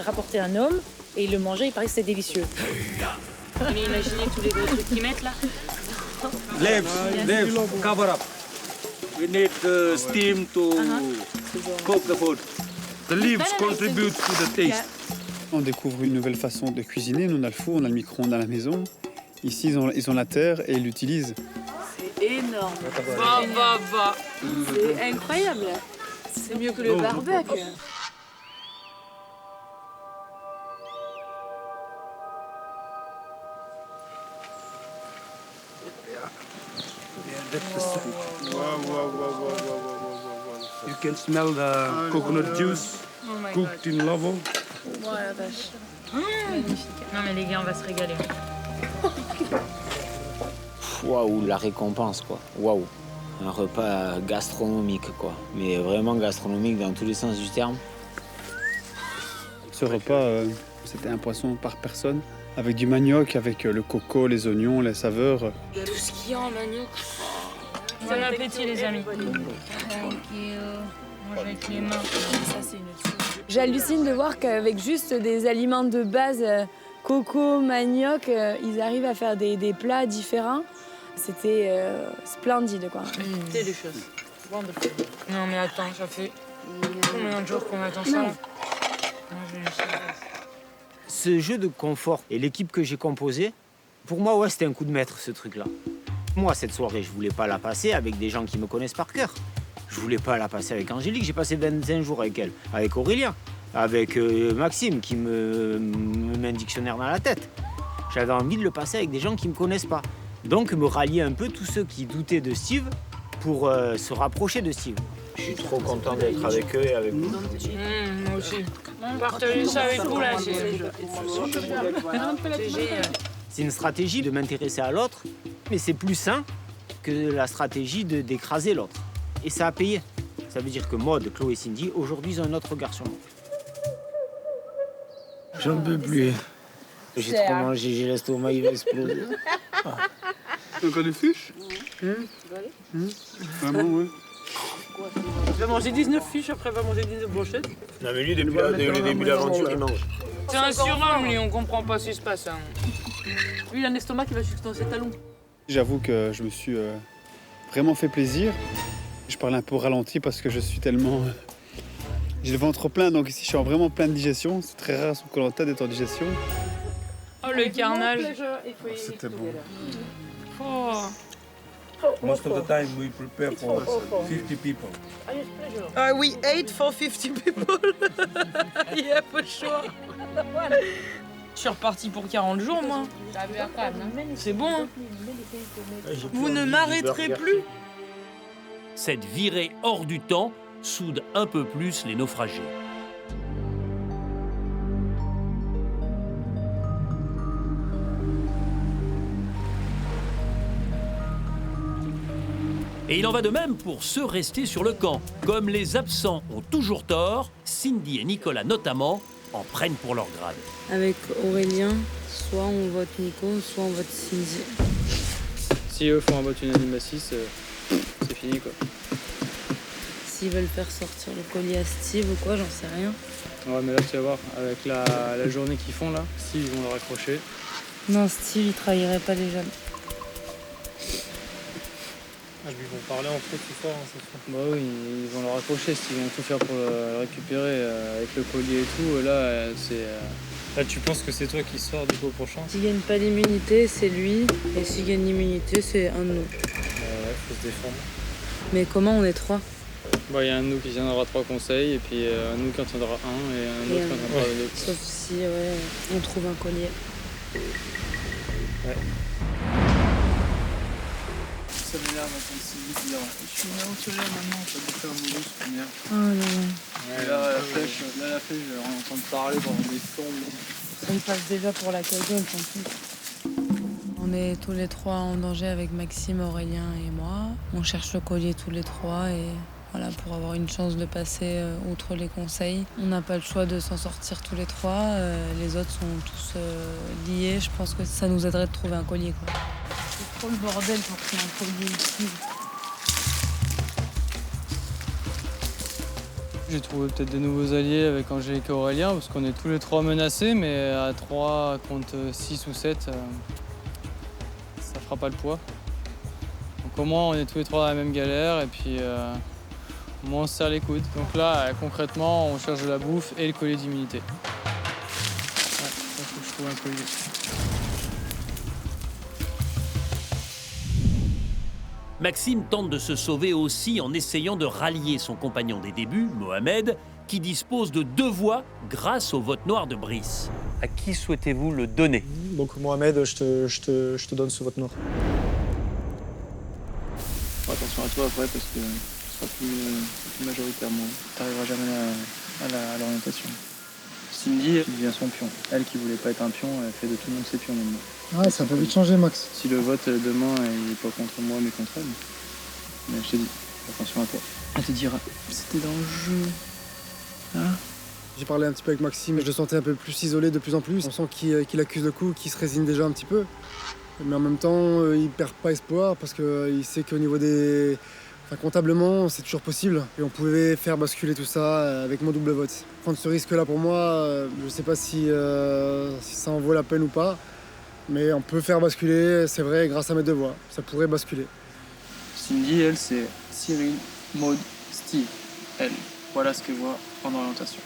rapportaient un homme et ils le mangeaient, il paraît que c'était délicieux. Mais imaginez tous les gros trucs qu'ils mettent là. Leaves, cover up. We need steam to cook the food. The leaves contribute to the taste. On découvre une nouvelle façon de cuisiner. Nous, on a le four, on a le micro-ondes à la maison. Ici, ils ont la terre et ils l'utilisent. C'est énorme. Va. C'est incroyable. C'est mieux que le barbecue. You can smell the coconut juice cooked in lovo. Oh la vache. Magnifique. Non mais les gars, on va se régaler. Waouh, la récompense, quoi. Waouh. Un repas gastronomique, quoi. Mais vraiment gastronomique dans tous les sens du terme. Ce repas, c'était un poisson par personne, avec du manioc, avec le coco, les oignons, les saveurs. Tout ce qu'il y a en manioc. Bon appétit, les amis. Thank you. Mange avec les mains. Ça, c'est une autre chose. J'hallucine de voir qu'avec juste des aliments de base, coco, manioc, ils arrivent à faire des plats différents. C'était splendide, quoi. Délicious. Wonderful. Non, mais attends, ça fait combien de jours qu'on attend ça là? Ce jeu de confort et l'équipe que j'ai composée, pour moi, ouais, c'était un coup de maître, ce truc-là. Moi, cette soirée, je voulais pas la passer avec des gens qui me connaissent par cœur. Je voulais pas la passer avec Angélique, j'ai passé 25 jours avec elle, avec Aurélien, avec Maxime qui me met un dictionnaire dans la tête. J'avais envie de le passer avec des gens qui me connaissent pas. Donc, me rallier un peu tous ceux qui doutaient de Steve pour se rapprocher de Steve. Je suis trop content d'être avec eux et avec vous. Moi aussi. Partager ça avec vous, là, c'est génial. C'est une stratégie de m'intéresser à l'autre, mais c'est plus sain que la stratégie d'écraser l'autre. Et ça a payé. Ça veut dire que Maud, Chloé et Cindy, aujourd'hui, ils ont un autre regard sur moi. J'en peux plus. J'ai trop mangé, j'ai l'estomac, il va exploser. Encore des fiches Vraiment, ouais. Il va manger 19 fiches, après il va manger 19 brochettes. Non mais lui, depuis le début de l'aventure, il mange. C'est un surhomme, lui, on comprend pas ce qui se passe. Hein. Lui, il a un estomac qui va jusque dans ses talons. J'avoue que je me suis vraiment fait plaisir. Je parle un peu au ralenti parce que je suis tellement... j'ai le ventre plein, donc ici je suis en vraiment pleine digestion. C'est très rare sur Koh-Lanta d'être en digestion. Oh, le carnage. C'était bon. Oh. Most of the time we prepare for 50 people. We ate for 50 people. Il n'y a pas de choix. Je suis reparti pour 40 jours, moi. C'est bon, hein. Vous ne m'arrêterez plus. Cette virée hors du temps soude un peu plus les naufragés. Et il en va de même pour ceux restés sur le camp. Comme les absents ont toujours tort, Cindy et Nicolas notamment en prennent pour leur grade. Avec Aurélien, soit on vote Nico, soit on vote Cindy. Si eux font un vote unanime à 6, c'est fini quoi. S'ils veulent faire sortir le collier à Steve ou quoi, j'en sais rien. Ouais mais là tu vas voir, avec la journée qu'ils font là, Steve ils vont le raccrocher. Non, Steve il trahirait pas les jeunes. Ils vont parler entre eux tout fort, hein, c'est sûr. Bah oui, ils vont le raccrocher, ils vont tout faire pour le récupérer avec le collier et tout. Là, c'est... Là, tu penses que c'est toi qui sors du coup au prochain? S'il gagne pas l'immunité, c'est lui. Et s'il gagne l'immunité, c'est un de nous. Ouais, faut se défendre. Mais comment on est trois? Bah, il y a un de nous qui tiendra 3 conseils, et puis un de nous qui en tiendra 1, et un autre qui en tiendra 2. Sauf si on trouve un collier. Ouais. Ça m'énerve d'entendre Sylvie dire je suis là au soleil maintenant, ça me fait un mauvais souvenir. Oh là là. Et là, la flèche, je vais entendre parler pendant des sons. Ça me passe déjà pour la cagole en plus. On est tous les trois en danger avec Maxime, Aurélien et moi. On cherche le collier tous les trois et voilà, pour avoir une chance de passer outre les conseils. On n'a pas le choix de s'en sortir tous les trois. Les autres sont tous liés. Je pense que ça nous aiderait de trouver un collier, quoi. C'est trop le bordel pour qu'il y ait un collier ici. J'ai trouvé peut-être de nouveaux alliés avec Angélique et Aurélien, parce qu'on est tous les trois menacés, mais à 3 contre 6 ou 7, ça fera pas le poids. Donc au moins on est tous les trois dans la même galère, et puis au moins on se serre les coudes. Donc là, concrètement, on cherche de la bouffe et le collier d'immunité. Ouais, il faut que je trouve un collier. Maxime tente de se sauver aussi en essayant de rallier son compagnon des débuts, Mohamed, qui dispose de 2 voix grâce au vote noir de Brice. À qui souhaitez-vous le donner? Donc Mohamed, je te donne ce vote noir. Fais attention à toi après parce que tu seras plus majoritaire. Tu n'arriveras jamais à l'orientation. Cindy qui devient son pion. Elle qui voulait pas être un pion, elle fait de tout le monde ses pions maintenant. Ouais, ça peut vite changer, Max. Si le vote demain il n'est pas contre moi mais contre elle, mais je te dis, attention à toi. Elle te dira, c'était dans le jeu. Hein? J'ai parlé un petit peu avec Maxime, je le sentais un peu plus isolé de plus en plus. On sent qu'il accuse le coup, qu'il se résigne déjà un petit peu. Mais en même temps, il perd pas espoir parce qu'il sait qu'au niveau des... Enfin, comptablement, c'est toujours possible. Et on pouvait faire basculer tout ça avec mon double vote. Prendre ce risque-là pour moi, je sais pas si ça en vaut la peine ou pas. Mais on peut faire basculer, c'est vrai, grâce à mes deux voix. Ça pourrait basculer. Cindy, elle, c'est Cyril, Maud, Steve. Elle. Voilà ce que je vois en orientation.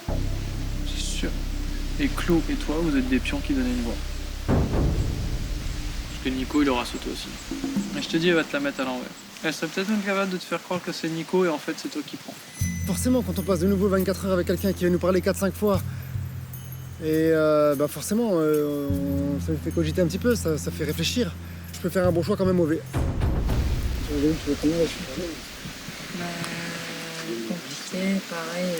C'est sûr. Et Claude et toi, vous êtes des pions qui donnaient une voix. Parce que Nico, il aura sauté aussi. Mais je te dis, elle va te la mettre à l'envers. Elle serait peut-être même capable de te faire croire que c'est Nico et en fait, c'est toi qui prends. Forcément, quand on passe de nouveau 24 heures avec quelqu'un qui va nous parler 4-5 fois, et forcément, ça me fait cogiter un petit peu, ça fait réfléchir. Je peux faire un bon choix quand même mauvais. Compliqué, pareil.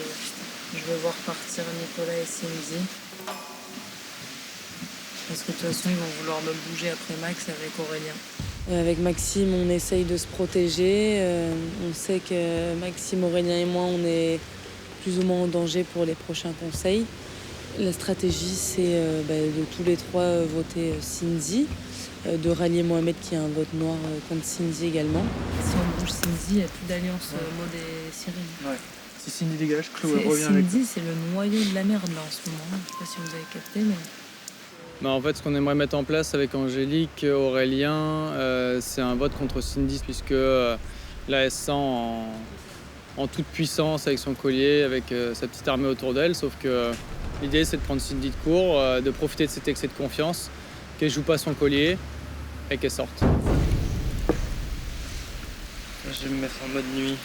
Je vais voir partir Nicolas et Cindy. Parce que de toute façon, ils vont vouloir me bouger après Max avec Aurélien. Avec Maxime, on essaye de se protéger. On sait que Maxime, Aurélien et moi, on est plus ou moins en danger pour les prochains conseils. La stratégie, c'est de tous les trois voter Cindy, de rallier Mohamed qui a un vote noir contre Cindy également. Si on bouge Cindy, il n'y a plus d'alliance Maud et Cyril. Ouais. Si Cindy dégage, Chloé revient avec. Cindy, c'est le noyau de la merde là en ce moment. Je sais pas si vous avez capté, mais... Bah, en fait, ce qu'on aimerait mettre en place avec Angélique, Aurélien, c'est un vote contre Cindy, puisque là, elle se sent en toute puissance avec son collier, avec sa petite armée autour d'elle, sauf que l'idée, c'est de prendre Cindy de court, de profiter de cet excès de confiance, qu'elle joue pas son collier et qu'elle sorte. Je vais me mettre en mode nuit.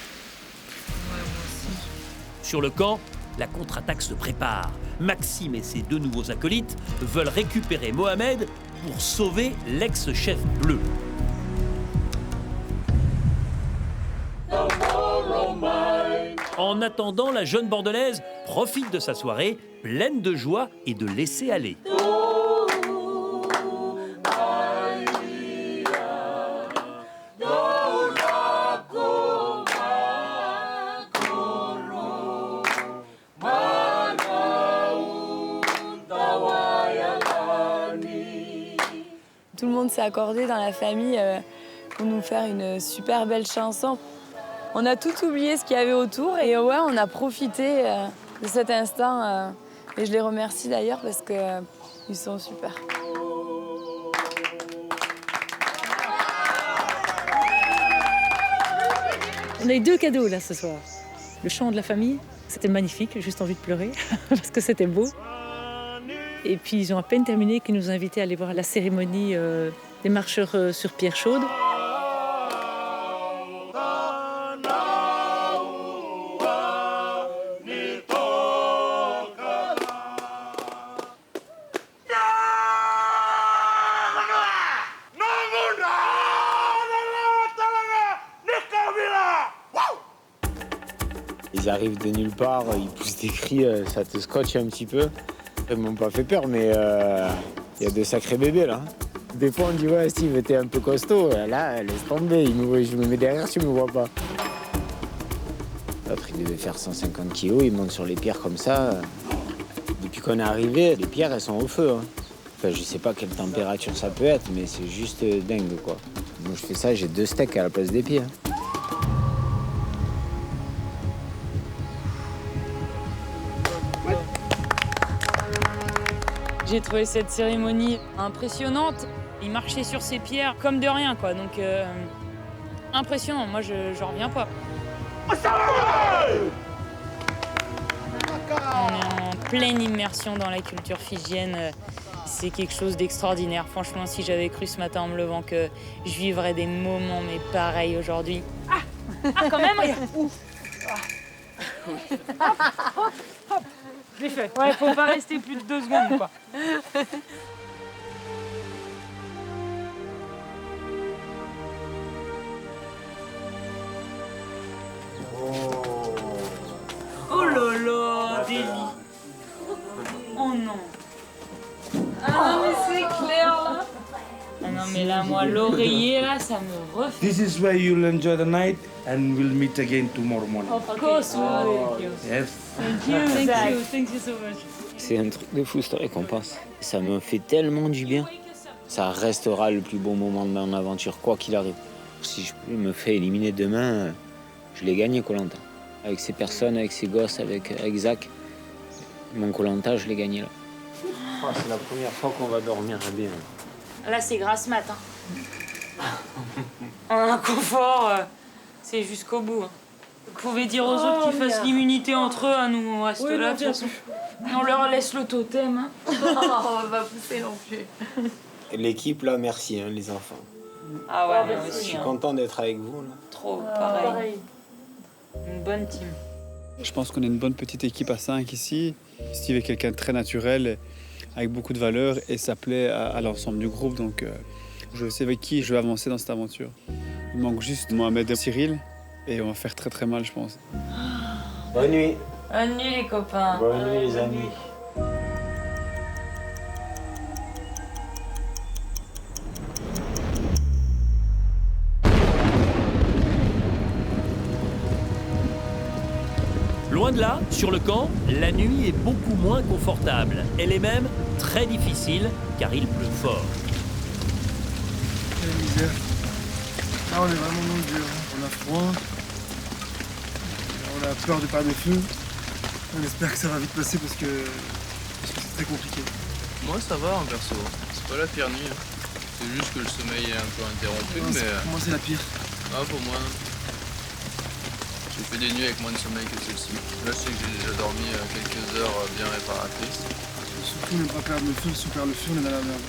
Sur le camp, la contre-attaque se prépare. Maxime et ses deux nouveaux acolytes veulent récupérer Mohamed pour sauver l'ex-chef bleu. En attendant, la jeune bordelaise profite de sa soirée, pleine de joie et de laisser aller. Tout le monde s'est accordé dans la famille pour nous faire une super belle chanson. On a tout oublié ce qu'il y avait autour et ouais, on a profité de cet instant. Et je les remercie d'ailleurs parce qu'ils sont super. On a eu 2 cadeaux là ce soir. Le chant de la famille, c'était magnifique, j'ai juste envie de pleurer parce que c'était beau. Et puis ils ont à peine terminé qu'ils nous ont invités à aller voir la cérémonie des marcheurs sur pierre chaude. Ils arrivent de nulle part, ils poussent des cris, ça te scotche un petit peu. Ils m'ont pas fait peur, mais il y a de sacrés bébés là. Des fois on dit ouais Steve t'es un peu costaud, là laisse tomber, je me mets derrière, tu me vois pas. Après il devait faire 150 kilos, il monte sur les pierres comme ça. Depuis qu'on est arrivé, les pierres elles sont au feu. Hein. Enfin je sais pas quelle température ça peut être, mais c'est juste dingue quoi. Moi je fais ça, j'ai 2 steaks à la place des pieds. Hein. J'ai trouvé cette cérémonie impressionnante. Il marchait sur ses pierres comme de rien, quoi. Donc, impressionnant. Moi, j'en reviens pas. On est en pleine immersion dans la culture fidjienne. C'est quelque chose d'extraordinaire. Franchement, si j'avais cru ce matin en me levant que je vivrais des moments mais pareils aujourd'hui. Ah, quand même, regarde. Je l'ai fait. Ouais, faut pas rester plus de 2 secondes, quoi. Oh là là, Délie. Oh non. Ah non, mais c'est clair là. Ah non, mais là, moi, l'oreiller, là, ça me refait. This is where you'll enjoy the night and we'll meet again tomorrow morning. Of course, we will. Yes. Thank you so much. C'est un truc de fou cette récompense. Ça me fait tellement du bien. Ça restera le plus beau moment de mon aventure, quoi qu'il arrive. Si je me fais éliminer demain, je l'ai gagné, Koh-Lanta. Avec ces personnes, avec ces gosses, avec Zach, mon Koh-Lanta, je l'ai gagné là. Oh, c'est la première fois qu'on va dormir bien. Là, c'est grasse mat. Hein. On a un confort, c'est jusqu'au bout. Hein. Vous pouvez dire aux autres qu'ils fassent l'immunité entre eux, hein, nous on reste là. De toute façon. On leur laisse le totem. Hein. On va pousser non plus. L'équipe là, merci les enfants. Ah ouais, moi Je aussi. suis Hein. content d'être avec vous. Là. Trop, pareil. Une bonne team. Je pense qu'on est une bonne petite équipe à 5 ici. Steve est quelqu'un de très naturel, avec beaucoup de valeurs et ça plaît à l'ensemble du groupe. Donc je sais avec qui je vais avancer dans cette aventure. Il manque juste Mohamed et Cyril et on va faire très très mal, je pense. Bonne nuit. Bonne nuit les copains. Bonne nuit les amis. Loin de là, sur le camp, la nuit est beaucoup moins confortable. Elle est même très difficile car il pleut fort. Quelle misère. Là, on est vraiment dans le dur. On a froid. On a peur de perdre le feu. On espère que ça va vite passer parce que c'est très compliqué. Moi, ça va en perso. C'est pas la pire nuit. Hein. C'est juste que le sommeil est un peu interrompu, Non, mais... Pour moi, c'est la pire. Ah, pour moi, j'ai fait des nuits avec moins de sommeil que celle-ci. Là, je sais que j'ai déjà dormi quelques heures bien réparatrices. Surtout ne pas perdre le feu. Si on perd le feu, on est dans la merde.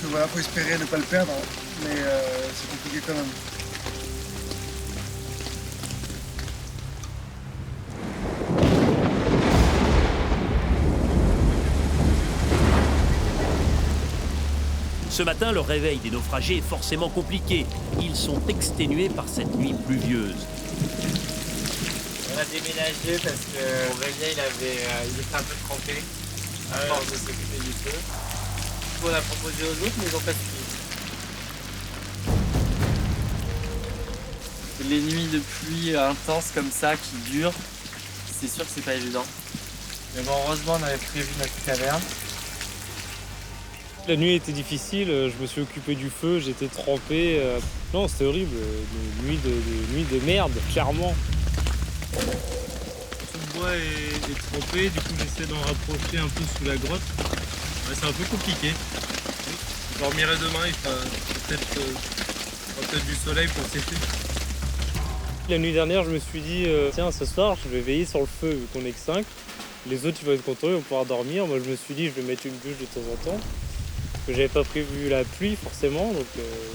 Donc voilà, faut espérer ne pas le perdre, mais c'est compliqué quand même. Ce matin, le réveil des naufragés est forcément compliqué. Ils sont exténués par cette nuit pluvieuse. On a déménagé parce que Aurélien il était un peu trempé à force de s'occuper du feu. On a proposé aux autres mais ils n'ont pas suivi. Les nuits de pluie intenses comme ça qui durent, c'est sûr que c'est pas évident. Mais bon, heureusement on avait prévu notre caverne. La nuit était difficile, je me suis occupé du feu, j'étais trempé. Non, c'était horrible, une nuit de merde, clairement. Tout le bois est trempé, du coup j'essaie d'en rapprocher un peu sous la grotte. Ouais, c'est un peu compliqué. Je dormirai demain, il fera peut-être du soleil pour sécher. La nuit dernière, je me suis dit, tiens, ce soir, je vais veiller sur le feu, vu qu'on est que 5. Les autres, ils vont être contents, ils vont pouvoir dormir. Moi, je me suis dit, je vais mettre une bûche de temps en temps. Parce que j'avais pas prévu la pluie, forcément. Donc,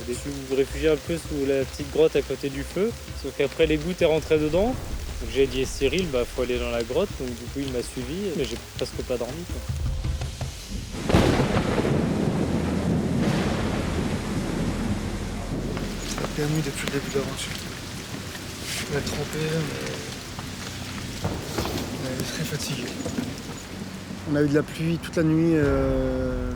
j'ai dû me réfugier un peu sous la petite grotte à côté du feu. Sauf qu'après, les gouttes est rentré dedans. Donc, j'ai dit à Cyril, faut aller dans la grotte. Donc, du coup, il m'a suivi. Mais j'ai presque pas dormi, quoi. C'est la pire nuit depuis le début de l'aventure. On est trempé, on est très fatigué. On a eu de la pluie toute la nuit,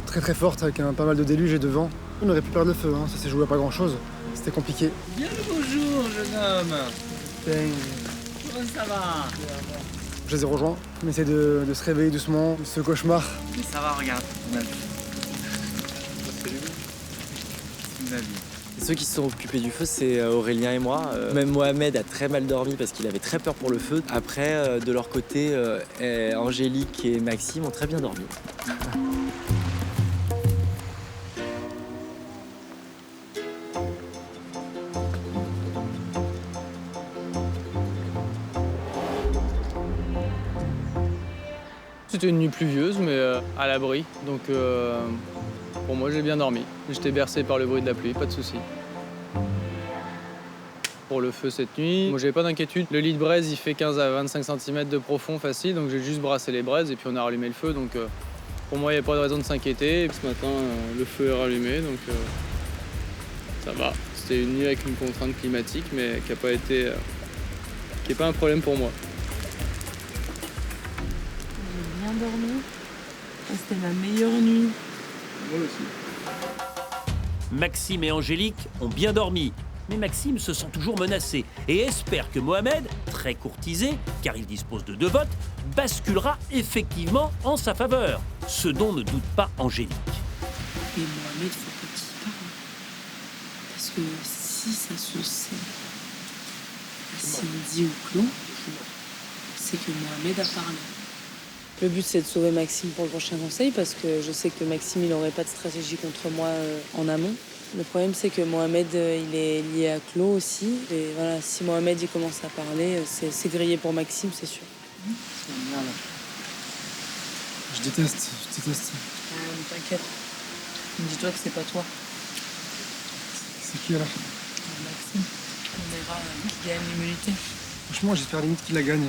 très très forte, avec pas mal de déluge et de vent. On aurait pu perdre le feu, hein. Ça s'est joué à pas grand chose. C'était compliqué. Bien le bonjour, jeune homme. Dang. Comment ça va? Je les ai rejoints. On essaie de se réveiller doucement de ce cauchemar. Mais ça va, regarde, on a vu. On a vu. Ceux qui se sont occupés du feu, c'est Aurélien et moi. Même Mohamed a très mal dormi parce qu'il avait très peur pour le feu. Après, de leur côté, Angélique et Maxime ont très bien dormi. C'était une nuit pluvieuse, mais à l'abri. Donc pour moi, j'ai bien dormi. J'étais bercé par le bruit de la pluie, pas de souci. Pour le feu cette nuit, moi j'avais pas d'inquiétude. Le lit de braise, il fait 15 à 25 cm de profond facile, donc j'ai juste brassé les braises et puis on a rallumé le feu. Donc pour moi, il n'y a pas de raison de s'inquiéter. Ce matin, le feu est rallumé, donc ça va. C'était une nuit avec une contrainte climatique, mais qui n'est pas un problème pour moi. J'ai bien dormi. C'était ma meilleure nuit. Moi aussi. Maxime et Angélique ont bien dormi. Mais Maxime se sent toujours menacé et espère que Mohamed, très courtisé, car il dispose de 2 votes, basculera effectivement en sa faveur. Ce dont ne doute pas Angélique. Et Mohamed, faut pas qu'il parle. Parce que si ça se sait à Cindy ou Claude, c'est que Mohamed a parlé. Le but, c'est de sauver Maxime pour le prochain conseil parce que je sais que Maxime, il n'aurait pas de stratégie contre moi en amont. Le problème, c'est que Mohamed, il est lié à Claude aussi. Et voilà, si Mohamed, il commence à parler, c'est grillé pour Maxime, c'est sûr. C'est merde. Je déteste. T'inquiète. Dis-toi que c'est pas toi. C'est qui alors? Maxime. On verra qui gagne l'immunité. Franchement, j'espère limite qu'il la gagne.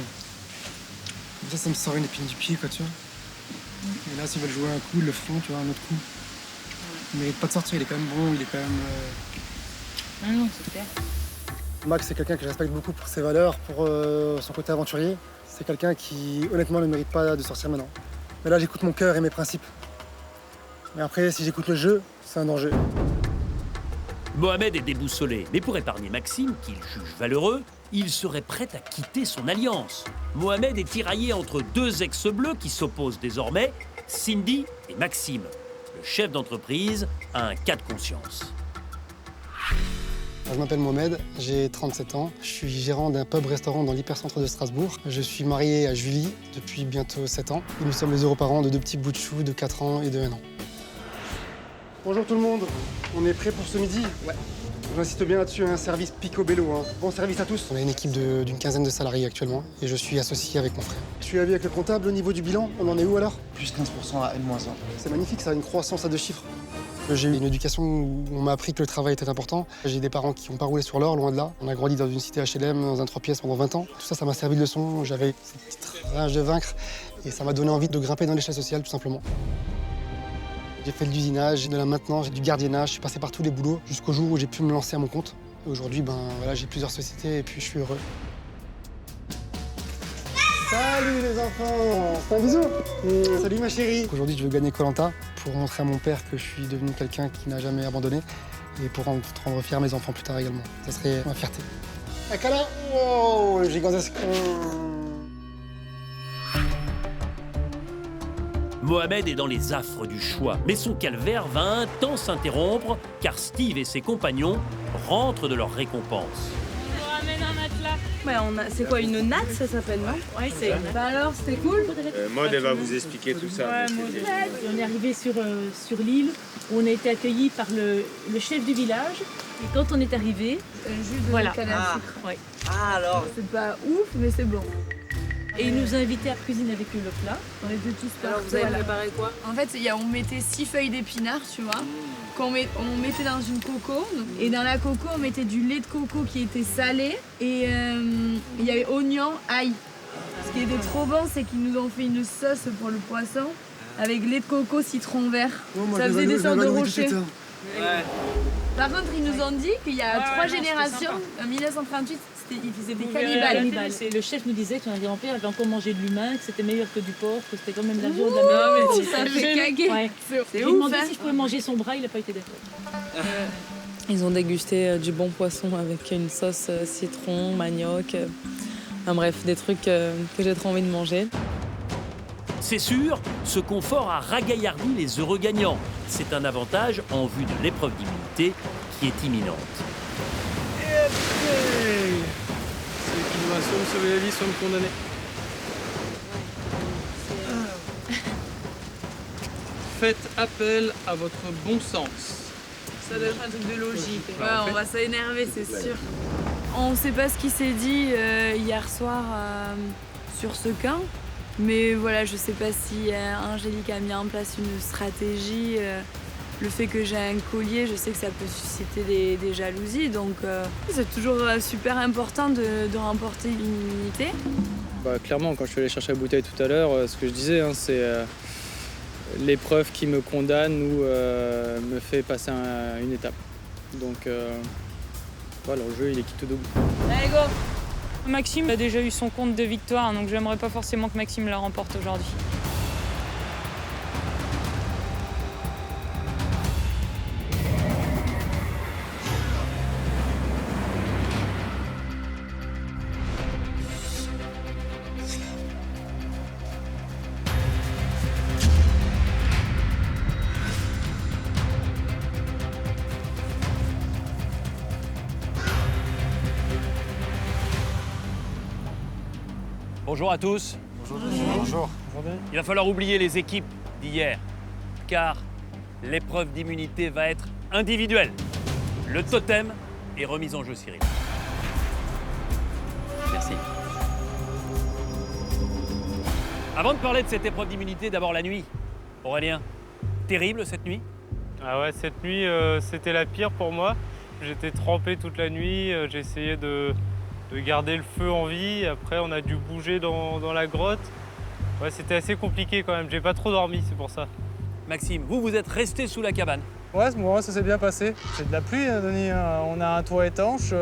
Comme ça me sort une épine du pied, quoi, tu vois. Et là, s'ils veulent jouer un coup, ils le feront, tu vois, un autre coup. Il mérite pas de sortir, il est quand même bon, il est quand même... Non, c'est clair. Max, c'est quelqu'un que je respecte beaucoup pour ses valeurs, pour son côté aventurier. C'est quelqu'un qui, honnêtement, ne mérite pas de sortir maintenant. Mais là, j'écoute mon cœur et mes principes. Mais après, si j'écoute le jeu, c'est un danger. Mohamed est déboussolé, mais pour épargner Maxime, qu'il juge valeureux, il serait prêt à quitter son alliance. Mohamed est tiraillé entre deux ex-bleus qui s'opposent désormais, Cindy et Maxime. Le chef d'entreprise a un cas de conscience. Je m'appelle Mohamed, j'ai 37 ans. Je suis gérant d'un pub-restaurant dans l'hypercentre de Strasbourg. Je suis marié à Julie depuis bientôt 7 ans. Et nous sommes les heureux parents de 2 petits bouts de chou de 4 ans et de 1 an. Bonjour tout le monde, on est prêt pour ce midi? Ouais. J'insiste bien là-dessus, un service picobello. Hein. Bon service à tous. On a une équipe d'une quinzaine de salariés actuellement et je suis associé avec mon frère. Je suis avec le comptable au niveau du bilan. On en est où alors? Plus 15% à N-1. C'est magnifique, ça a une croissance à 2 chiffres. J'ai eu une éducation où on m'a appris que le travail était important. J'ai des parents qui n'ont pas roulé sur l'or, loin de là. On a grandi dans une cité HLM, dans un 3 pièces pendant 20 ans. Tout ça, ça m'a servi de leçon. J'avais cette petite rage de vaincre et ça m'a donné envie de grimper dans l'échelle sociale, tout simplement. J'ai fait de l'usinage, de la maintenance, du gardiennage. Je suis passé par tous les boulots jusqu'au jour où j'ai pu me lancer à mon compte. Aujourd'hui, voilà, j'ai plusieurs sociétés et puis je suis heureux. Salut les enfants! C'est un bisou! Salut ma chérie! Aujourd'hui, je veux gagner Koh-Lanta pour montrer à mon père que je suis devenu quelqu'un qui n'a jamais abandonné et pour rendre fier mes enfants plus tard également. Ça serait ma fierté. Un câlin! Oh, le gigantesque! Mohamed est dans les affres du choix, mais son calvaire va un temps s'interrompre car Steve et ses compagnons rentrent de leur récompense. On ramène un matelas. Ouais, c'est quoi, une natte, ça s'appelle, non? Ouais, c'est. Bah alors, c'était cool? Maud, elle va vous expliquer tout ça. Ouais, on est arrivé sur l'île où on a été accueillis par le chef du village. Et quand on est arrivé, jus de canne à sucre. Ouais. Ah alors. C'est pas ouf, mais c'est bon. Et il nous a invités à cuisiner avec lui le plat. On était tous Alors partis. vous avez préparé quoi? En fait, on mettait 6 feuilles d'épinards, tu vois, qu'on on mettait dans une coco. Et dans la coco, on mettait du lait de coco qui était salé. Et il y avait oignon, ail. Ce qui était trop bon, c'est qu'ils nous ont fait une sauce pour le poisson avec lait de coco, citron vert. Ça faisait des sortes de rochers. Ouais. Par contre, ils nous ont dit qu'il y a 3 générations, en 1938, ils étaient cannibales. Le chef nous disait que son grand-père avait encore mangé de l'humain, que c'était meilleur que du porc, que c'était quand même de la viande. Non, mais ça fait caguer. Ouais. C'est J'ai ouf, demandé hein. si je pouvais manger son bras, il n'a pas été d'accord. Ils ont dégusté du bon poisson avec une sauce citron, manioc. Enfin bref, des trucs que j'ai trop envie de manger. C'est sûr, ce confort a ragaillardi les heureux gagnants. C'est un avantage en vue de l'épreuve d'immunité qui est imminente. Ceux qui doivent soit me sauver la vie, soit me condamner. Faites appel à votre bon sens. Ça doit être un truc de logique. Ouais, on va s'énerver, c'est sûr. On ne sait pas ce qui s'est dit hier soir sur ce camp. Mais voilà, je sais pas si Angélique a mis en place une stratégie. Le fait que j'ai un collier, je sais que ça peut susciter des jalousies. Donc c'est toujours super important de remporter l'immunité. Bah, clairement, quand je suis allé chercher la bouteille tout à l'heure, ce que je disais, hein, c'est l'épreuve qui me condamne ou me fait passer une étape. Donc voilà, le jeu, il est quitte au double. Allez, go! Maxime a déjà eu son compte de victoire, donc j'aimerais pas forcément que Maxime la remporte aujourd'hui. Bonjour à tous. Bonjour. Il va falloir oublier les équipes d'hier, car l'épreuve d'immunité va être individuelle. Le totem est remis en jeu, Cyril. Merci. Avant de parler de cette épreuve d'immunité, d'abord la nuit. Aurélien, terrible cette nuit? Ah ouais, cette nuit, c'était la pire pour moi. J'étais trempé toute la nuit, j'ai essayé de garder le feu en vie. Après, on a dû bouger dans la grotte. Ouais, c'était assez compliqué quand même. J'ai pas trop dormi, c'est pour ça. Maxime, vous êtes resté sous la cabane? Ouais, moi, ça s'est bien passé. C'est de la pluie, Denis. On a un toit étanche.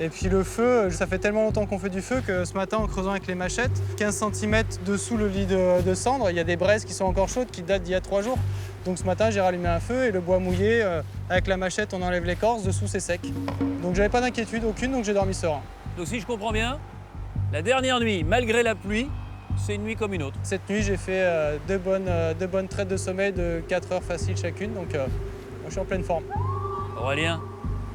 Et puis le feu, ça fait tellement longtemps qu'on fait du feu que ce matin, en creusant avec les machettes, 15 cm dessous le lit de cendres, il y a des braises qui sont encore chaudes, qui datent d'il y a 3 jours. Donc ce matin, j'ai rallumé un feu et le bois mouillé, avec la machette, on enlève l'écorce, dessous c'est sec. Donc j'avais pas d'inquiétude, aucune, donc j'ai dormi serein. Donc si je comprends bien, la dernière nuit, malgré la pluie, c'est une nuit comme une autre. Cette nuit, j'ai fait deux bonnes traites de sommeil de 4 heures faciles chacune, donc moi, je suis en pleine forme. Aurélien,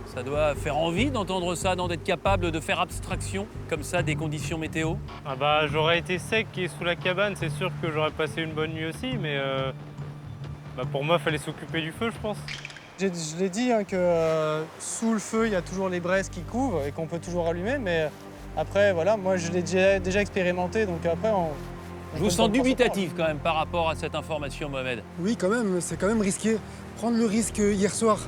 ça doit faire envie d'entendre ça, d'être capable de faire abstraction comme ça des conditions météo? Ah bah, j'aurais été sec et sous la cabane, c'est sûr que j'aurais passé une bonne nuit aussi, mais pour moi, il fallait s'occuper du feu, je pense. Je l'ai dit que sous le feu, il y a toujours les braises qui couvrent et qu'on peut toujours allumer, mais après, voilà, moi je l'ai déjà expérimenté, donc après Je vous sens dubitatif quand même par rapport à cette information, Mohamed. Oui, quand même, c'est quand même risqué. Prendre le risque hier soir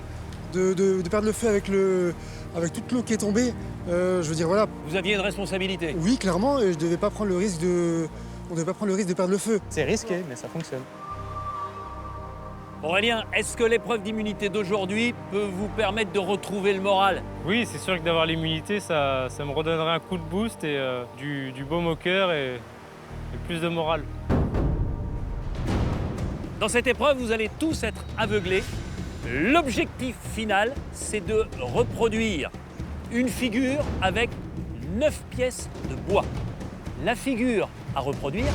de perdre le feu avec toute l'eau qui est tombée, je veux dire, voilà. Vous aviez une responsabilité? Oui, clairement, et je devais pas prendre le risque on devait pas prendre le risque de perdre le feu. C'est risqué, mais ça fonctionne. Aurélien, est-ce que l'épreuve d'immunité d'aujourd'hui peut vous permettre de retrouver le moral? Oui, c'est sûr que d'avoir l'immunité, ça me redonnerait un coup de boost et du baume au cœur et plus de morale. Dans cette épreuve, vous allez tous être aveuglés. L'objectif final, c'est de reproduire une figure avec 9 pièces de bois. La figure à reproduire,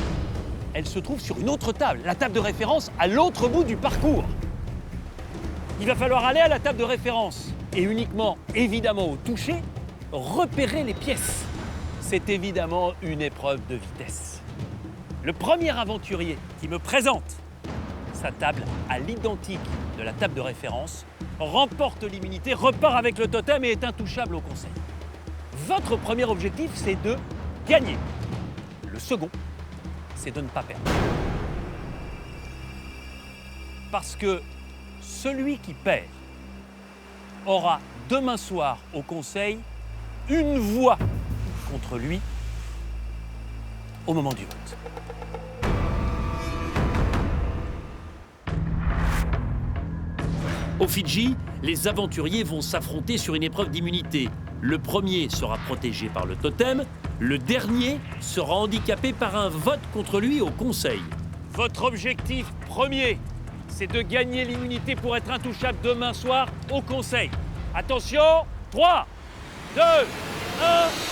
elle se trouve sur une autre table, la table de référence à l'autre bout du parcours. Il va falloir aller à la table de référence et uniquement, évidemment au toucher, repérer les pièces. C'est évidemment une épreuve de vitesse. Le premier aventurier qui me présente sa table à l'identique de la table de référence remporte l'immunité, repart avec le totem et est intouchable au conseil. Votre premier objectif, c'est de gagner. Le second, c'est de ne pas perdre. Parce que celui qui perd aura demain soir au conseil une voix contre lui au moment du vote. Au Fidji, les aventuriers vont s'affronter sur une épreuve d'immunité. Le premier sera protégé par le totem, le dernier sera handicapé par un vote contre lui au conseil. Votre objectif premier, c'est de gagner l'immunité pour être intouchable demain soir au conseil. Attention, 3, 2, 1,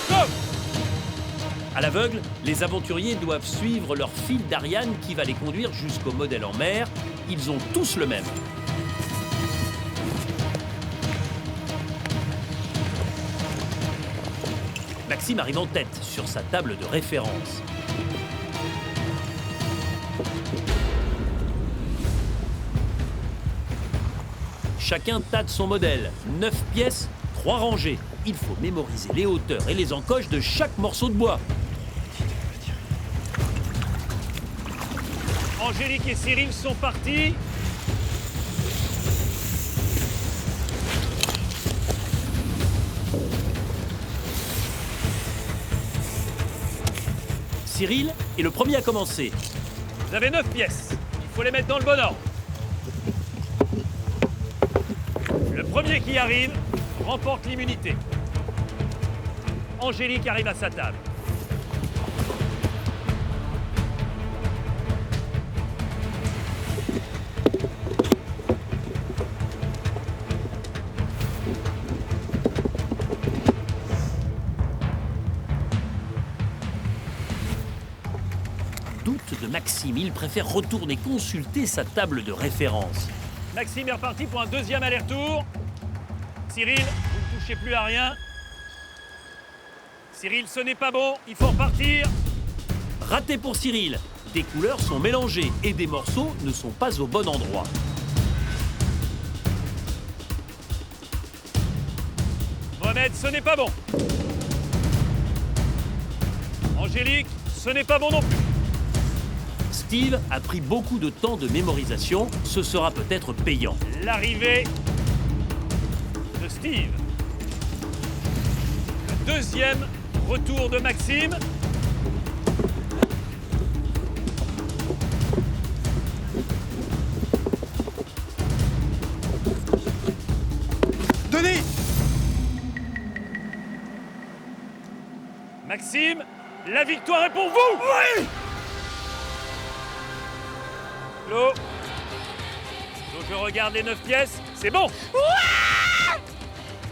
go! À l'aveugle, les aventuriers doivent suivre leur fil d'Ariane qui va les conduire jusqu'au modèle en mer. Ils ont tous le même. Maxime arrive en tête sur sa table de référence. Chacun tâte son modèle. 9 pièces, 3 rangées. Il faut mémoriser les hauteurs et les encoches de chaque morceau de bois. Angélique et Cyril sont partis. Cyril est le premier à commencer. Vous avez 9 pièces. Il faut les mettre dans le bon ordre. Le premier qui arrive remporte l'immunité. Angélique arrive à sa table. De Maxime, il préfère retourner consulter sa table de référence. Maxime est reparti pour un deuxième aller-retour. Cyril, vous ne touchez plus à rien. Cyril, ce n'est pas bon, il faut repartir. Raté pour Cyril. Des couleurs sont mélangées et des morceaux ne sont pas au bon endroit. Mohamed, ce n'est pas bon. Angélique, ce n'est pas bon non plus. Steve a pris beaucoup de temps de mémorisation. Ce sera peut-être payant. L'arrivée de Steve. Le deuxième retour de Maxime. Denis! Maxime, la victoire est pour vous! Oui! Flo. Flo, je regarde les 9 pièces. C'est bon! Ouais!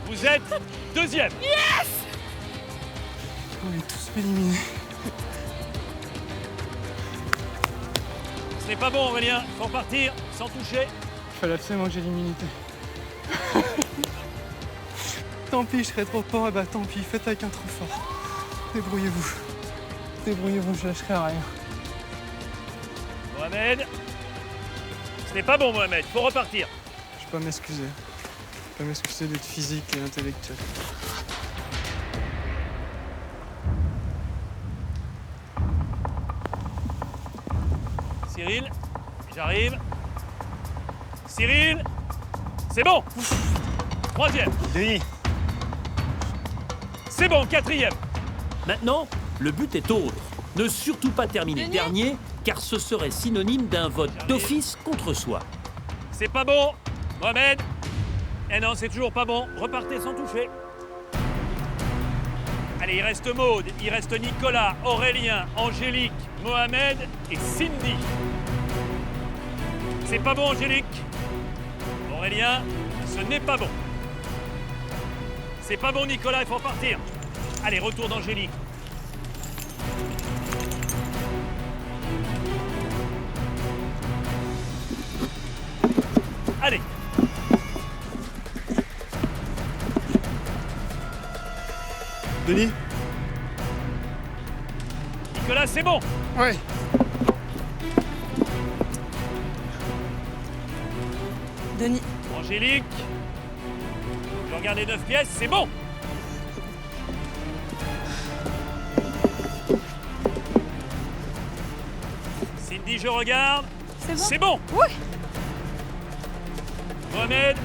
Vous êtes deuxième. Yes! On est tous éliminés. Ce n'est pas bon, Aurélien. Il faut repartir sans toucher. Il fallait absolument que j'ai l'immunité. Tant pis, je serai trop fort, et bah tant pis, faites avec un trop fort. Débrouillez-vous. Débrouillez-vous, je lâcherai rien. Mohamed. Ce n'est pas bon, Mohamed. Il faut repartir. Je peux pas m'excuser. Je peux pas m'excuser d'être physique et intellectuel. Cyril, j'arrive. Cyril, c'est bon. Troisième. Denis. C'est bon, quatrième. Maintenant, le but est autre. Ne surtout pas terminer dernier, car ce serait synonyme d'un vote d'office contre soi. C'est pas bon, Mohamed. Eh non, c'est toujours pas bon. Repartez sans toucher. Allez, il reste Maude, il reste Nicolas, Aurélien, Angélique, Mohamed et Cindy. C'est pas bon, Angélique. Aurélien, ce n'est pas bon. C'est pas bon, Nicolas, il faut repartir. Allez, retour d'Angélique. Allez. Denis? Nicolas, c'est bon. Ouais. Denis. Angélique. Je regarde les 9 pièces, c'est bon. Cindy, je regarde. C'est bon? C'est bon. Oui. Mohamed.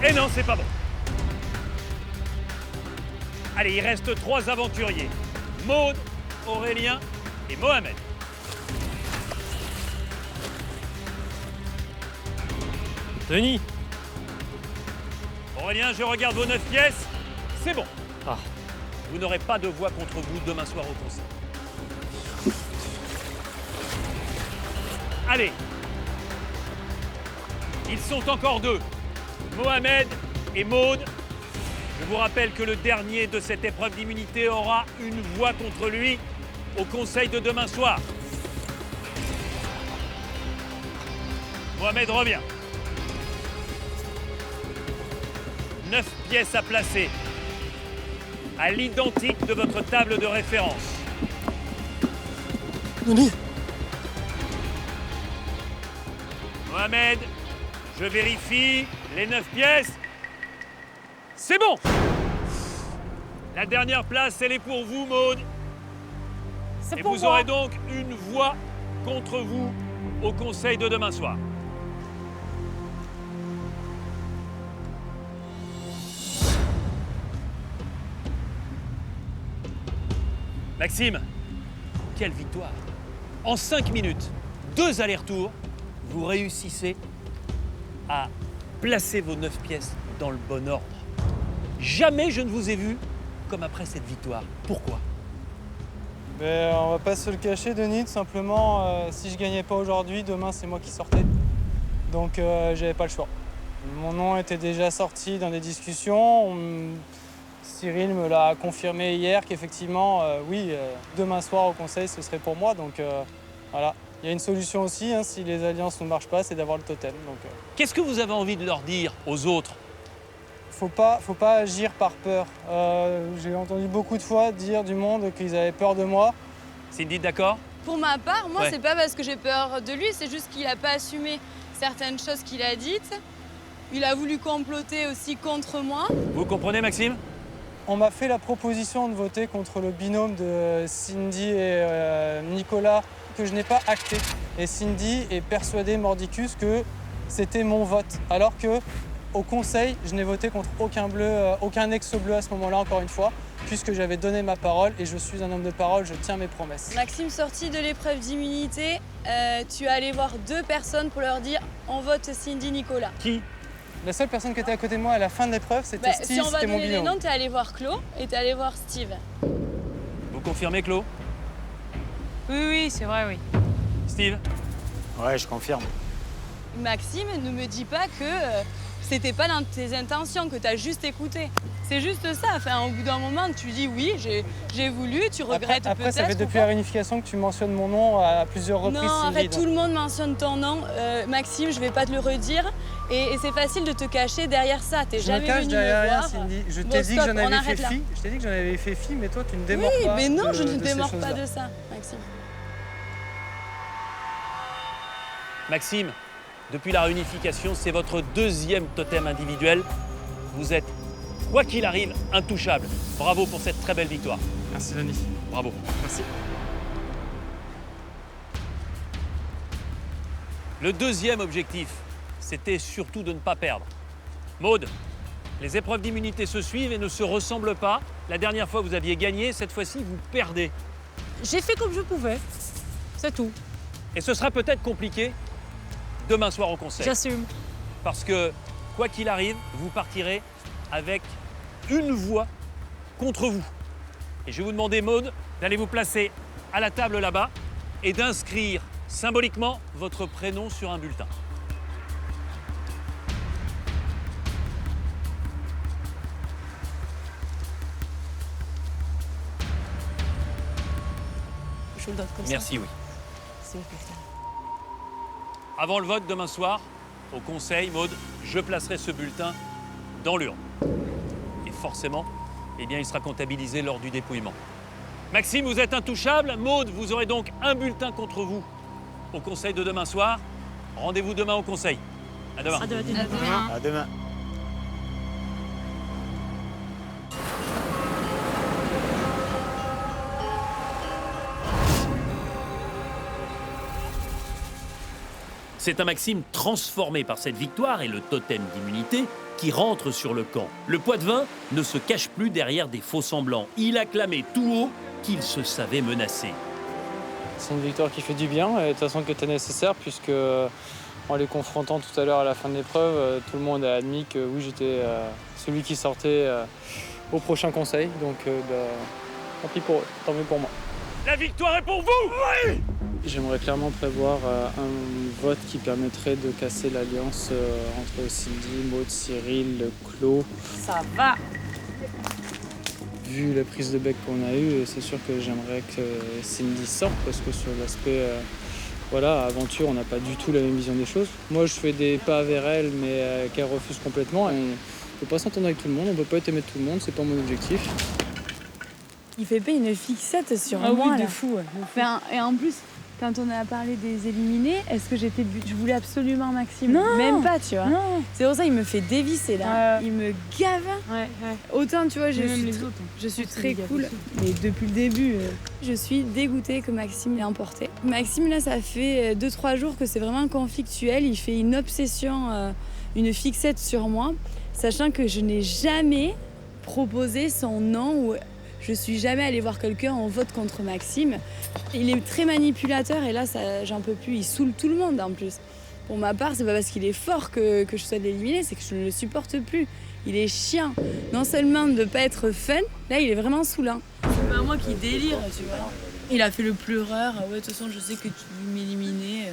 Eh non, c'est pas bon. Allez, il reste 3 aventuriers. Maude, Aurélien et Mohamed. Denis. Aurélien, je regarde vos 9 pièces. C'est bon. Ah. Vous n'aurez pas de voix contre vous demain soir au conseil. Allez. Ils sont encore 2. Mohamed et Maude. Je vous rappelle que le dernier de cette épreuve d'immunité aura une voix contre lui au conseil de demain soir. Mohamed revient. 9 pièces à placer à l'identique de votre table de référence. Denis. Mohamed, je vérifie les 9 pièces. C'est bon. La dernière place, elle est pour vous, Maude. Et pour vous moi. aurez donc une voix contre vous au conseil de demain soir. Maxime, quelle victoire! En 5 minutes, 2 allers-retours, vous réussissez à placer vos 9 pièces dans le bon ordre. Jamais je ne vous ai vu comme après cette victoire. Pourquoi? Mais on va pas se le cacher, Denis, tout simplement, si je gagnais pas aujourd'hui, demain c'est moi qui sortais. Donc j'avais pas le choix. Mon nom était déjà sorti dans des discussions. Cyril me l'a confirmé hier qu'effectivement, oui, demain soir au conseil, ce serait pour moi. Donc voilà. Il y a une solution aussi, hein, si les alliances ne marchent pas, c'est d'avoir le totem. Qu'est-ce que vous avez envie de leur dire aux autres? Faut pas agir par peur. J'ai entendu beaucoup de fois dire du monde qu'ils avaient peur de moi. Cindy, d'accord? Pour ma part, moi, Ouais. c'est pas parce que j'ai peur de lui, c'est juste qu'il a pas assumé certaines choses qu'il a dites. Il a voulu comploter aussi contre moi. Vous comprenez, Maxime? On m'a fait la proposition de voter contre le binôme de Cindy et Nicolas que je n'ai pas acté. Et Cindy est persuadée, mordicus, que c'était mon vote. Alors que au conseil, je n'ai voté contre aucun ex-bleu à ce moment-là, encore une fois, puisque j'avais donné ma parole et je suis un homme de parole, je tiens mes promesses. Maxime, sorti de l'épreuve d'immunité, tu es allé voir 2 personnes pour leur dire on vote Cindy, Nicolas. Qui? La seule personne qui était à côté de moi à la fin de l'épreuve, c'était Steve, si on va c'était mon donner les binôme. noms, t'es allé voir Claude et t'es allé voir Steve. Vous confirmez, Claude? Oui, c'est vrai, oui. Steve? Ouais, je confirme. Maxime, ne me dis pas que c'était pas dans tes intentions, que t'as juste écouté. C'est juste ça. Enfin, au bout d'un moment, tu dis oui, j'ai voulu, tu regrettes peut-être. Après, ça fait ou depuis pas. la réunification que tu mentionnes mon nom à plusieurs reprises. Non, Cindy, arrête, donc. tout le monde mentionne ton nom. Maxime, je vais pas te le redire. Et c'est facile de te cacher derrière ça. T'es Je jamais me cache venu derrière me rien, voir. Cindy. Je Bon, t'ai dit que stop, j'en on avais arrête fait là. fi. Je t'ai dit que j'en avais fait fi, mais toi, tu ne démords Oui, pas. mais non, je ne de ces démords pas choses-là. de ça, Maxime. Maxime, depuis la réunification, c'est votre 2e totem individuel. Vous êtes, quoi qu'il arrive, intouchable. Bravo pour cette très belle victoire. Merci, Denis. Bravo. Merci. Le 2e objectif, c'était surtout de ne pas perdre. Maude, les épreuves d'immunité se suivent et ne se ressemblent pas. La dernière fois, vous aviez gagné. Cette fois-ci, vous perdez. J'ai fait comme je pouvais. C'est tout. Et ce sera peut-être compliqué demain soir au conseil. J'assume. Parce que, quoi qu'il arrive, vous partirez avec une voix contre vous. Et je vais vous demander, Maude, d'aller vous placer à la table là-bas et d'inscrire symboliquement votre prénom sur un bulletin. Je le donne comme ça. Merci, oui. C'est ok. Avant le vote demain soir, au conseil, Maude, je placerai ce bulletin dans l'urne. Et forcément, eh bien, il sera comptabilisé lors du dépouillement. Maxime, vous êtes intouchable. Maude, vous aurez donc un bulletin contre vous au conseil de demain soir. Rendez-vous demain au conseil. À demain. À demain. À demain. C'est un Maxime transformé par cette victoire et le totem d'immunité qui rentre sur le camp. Le Poitevin ne se cache plus derrière des faux-semblants. Il a clamé tout haut qu'il se savait menacé. C'est une victoire qui fait du bien et de toute façon qui était nécessaire puisque en les confrontant tout à l'heure à la fin de l'épreuve, tout le monde a admis que oui, j'étais celui qui sortait au prochain conseil. Donc tant pis pour eux, tant mieux pour moi. La victoire est pour vous! Oui! J'aimerais clairement prévoir un vote qui permettrait de casser l'alliance entre Cindy, Maude, Cyril, Claude. Ça va. Vu la prise de bec qu'on a eue, c'est sûr que j'aimerais que Cindy sorte parce que sur l'aspect aventure, on n'a pas du tout la même vision des choses. Moi, je fais des pas vers elle, mais qu'elle refuse complètement. Et on ne peut pas s'entendre avec tout le monde, on ne peut pas être aimé de tout le monde, c'est pas mon objectif. Il fait pas une fixette sur Ah moi. oui, de là. fou. Enfin, et en plus, quand on a parlé des éliminés, est-ce que je voulais absolument Maxime? Non. Même pas, tu vois. Non. C'est pour ça qu'il me fait dévisser là. Il me gave. Ouais. Autant, tu vois, je Même suis, les autres, hein. je suis Je pense très qu'il me cool. gave Mais depuis le début, je suis dégoûtée que Maxime l'ait emporté. Maxime, là, ça fait 2-3 jours que c'est vraiment conflictuel. Il fait une obsession, une fixette sur moi, sachant que je n'ai jamais proposé son nom ou je suis jamais allée voir quelqu'un en vote contre Maxime. Il est très manipulateur et là, j'en peux plus. Il saoule tout le monde en plus. Pour ma part, c'est pas parce qu'il est fort que je souhaite l'éliminer, c'est que je ne le supporte plus. Il est chiant. Non seulement de pas être fun, là, il est vraiment saoulant. C'est pas moi qui délire, tu vois. Il a fait le pleureur. Ah ouais, de toute façon, je sais que tu veux m'éliminer.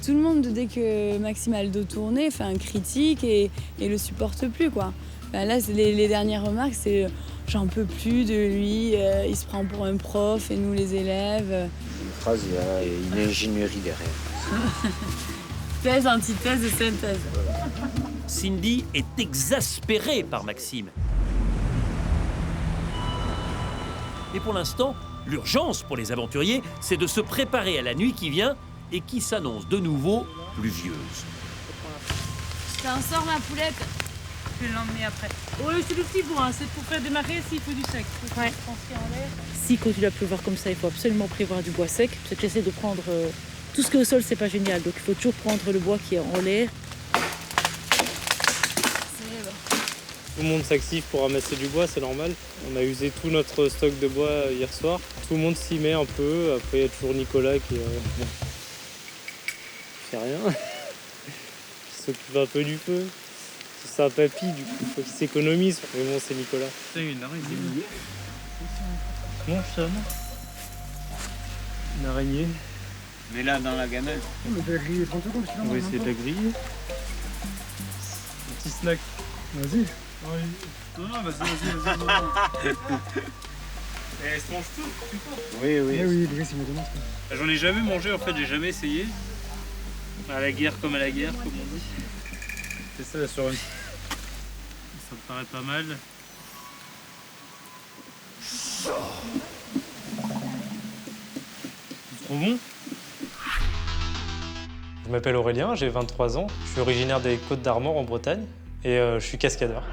Tout le monde, dès que Maxime a le dos tourné, fait un critique et le supporte plus, quoi. Ben là, les dernières remarques, c'est j'en peux plus de lui, il se prend pour un prof et nous les élèves. Une phrase, il y a une ingénierie derrière. Thèse, antithèse et synthèse. Cindy est exaspérée par Maxime. Et pour l'instant, L'urgence pour les aventuriers, c'est de se préparer à la nuit qui vient et qui s'annonce de nouveau pluvieuse. Je t'en sors ma poulette. Je vais l'emmener après. Oui, c'est le petit bois, c'est pour faire démarrer s'il faut du sec. Ouais. Si quand il va pleuvoir comme ça, il faut absolument prévoir du bois sec. Parce que j'essaie de prendre tout ce qui est au sol, c'est pas génial. Donc il faut toujours prendre le bois qui est en l'air. Tout le monde s'active pour ramasser du bois, c'est normal. On a usé tout notre stock de bois hier soir. Tout le monde s'y met un peu. Après, il y a toujours Nicolas qui fait rien. Qui s'occupe un peu du feu. C'est un papy, du coup, il faut qu'il s'économise. Mais bon, c'est Nicolas. C'est une araignée. Comment je sonne? Une araignée. Mais là, dans la gamelle. On peut la griller 30 secondes. On va essayer de la griller. Un petit snack. Vas-y. Non, vas-y. Elle se mange tout, tu crois? Oui, oui. Oui, Brice, il me demande. J'en ai jamais mangé, en fait, j'ai jamais essayé. À la guerre comme à la guerre, comme on dit. C'est ça la survie. Ça me paraît pas mal. C'est trop bon. Je m'appelle Aurélien, j'ai 23 ans. Je suis originaire des Côtes d'Armor en Bretagne et je suis cascadeur.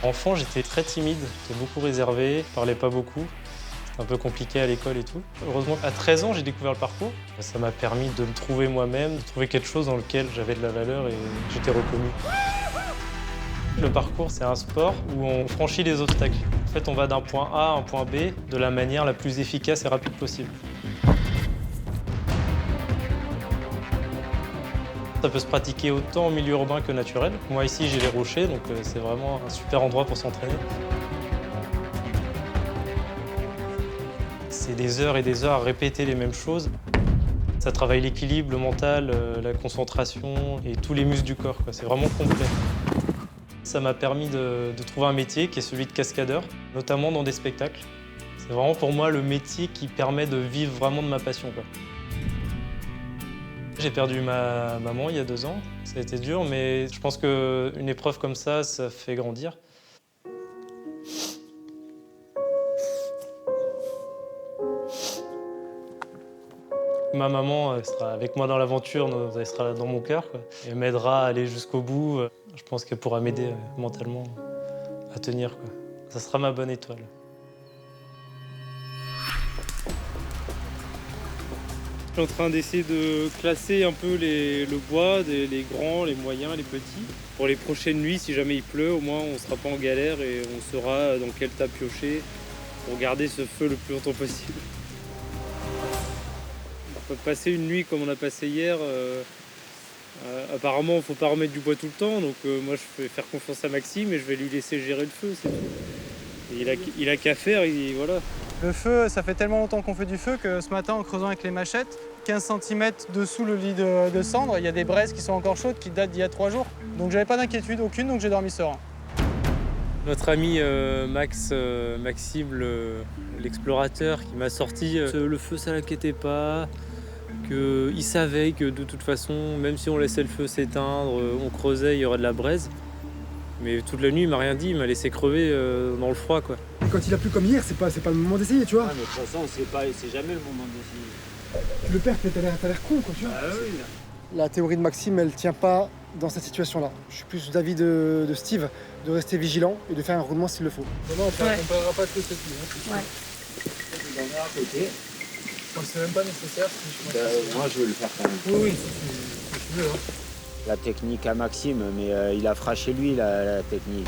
Enfant, j'étais très timide, j'étais beaucoup réservé, je parlais pas beaucoup. C'était un peu compliqué à l'école et tout. Heureusement, à 13 ans, j'ai découvert le parcours. Ça m'a permis de me trouver moi-même, de trouver quelque chose dans lequel j'avais de la valeur et j'étais reconnu. Le parcours, c'est un sport où on franchit les obstacles. En fait, on va d'un point A à un point B de la manière la plus efficace et rapide possible. Ça peut se pratiquer autant en milieu urbain que naturel. Moi, ici, j'ai les rochers, donc c'est vraiment un super endroit pour s'entraîner. C'est des heures et des heures à répéter les mêmes choses. Ça travaille l'équilibre, le mental, la concentration et tous les muscles du corps. C'est vraiment complet. Ça m'a permis de trouver un métier qui est celui de cascadeur, notamment dans des spectacles. C'est vraiment pour moi le métier qui permet de vivre vraiment de ma passion, quoi. J'ai perdu ma maman il y a 2 ans. Ça a été dur, mais je pense qu'une épreuve comme ça fait grandir. Ma maman elle sera avec moi dans l'aventure, elle sera dans mon cœur, quoi. Elle m'aidera à aller jusqu'au bout. Je pense qu'elle pourra m'aider mentalement à tenir, quoi. Ça sera ma bonne étoile. Je suis en train d'essayer de classer un peu le bois, les grands, les moyens, les petits. Pour les prochaines nuits, si jamais il pleut, au moins on ne sera pas en galère et on saura dans quel tas piocher pour garder ce feu le plus longtemps possible. On peut passer une nuit comme on a passé hier. Apparemment, il ne faut pas remettre du bois tout le temps, donc moi je vais faire confiance à Maxime et je vais lui laisser gérer le feu, c'est tout. Et il a qu'à faire, voilà. Le feu, ça fait tellement longtemps qu'on fait du feu que ce matin, en creusant avec les machettes, 15 cm dessous le lit de cendres, il y a des braises qui sont encore chaudes, qui datent d'il y a 3 jours. Donc j'avais pas d'inquiétude, aucune, donc j'ai dormi serein. Notre ami Maxime, l'explorateur, qui m'a sorti le feu, ça l'inquiétait pas, qu'il savait que de toute façon, même si on laissait le feu s'éteindre, on creusait, il y aurait de la braise. Mais toute la nuit, il m'a rien dit, il m'a laissé crever dans le froid, quoi. Et quand il a plu comme hier, c'est pas le moment d'essayer, tu vois. Ah, mais de toute façon, c'est jamais le moment d'essayer. Le père, t'as l'air con, quoi, tu vois. Ah oui. La théorie de Maxime, elle tient pas dans cette situation-là. Je suis plus d'avis de Steve, de rester vigilant et de faire un roulement s'il le faut. Non, on ne parlera pas de cette nuit. Hein. Je vais à côté. Je pense que c'est même pas nécessaire. Si moi, je veux le faire quand même. Oui, si tu veux. Hein. La technique à Maxime, mais il a fera chez lui la technique.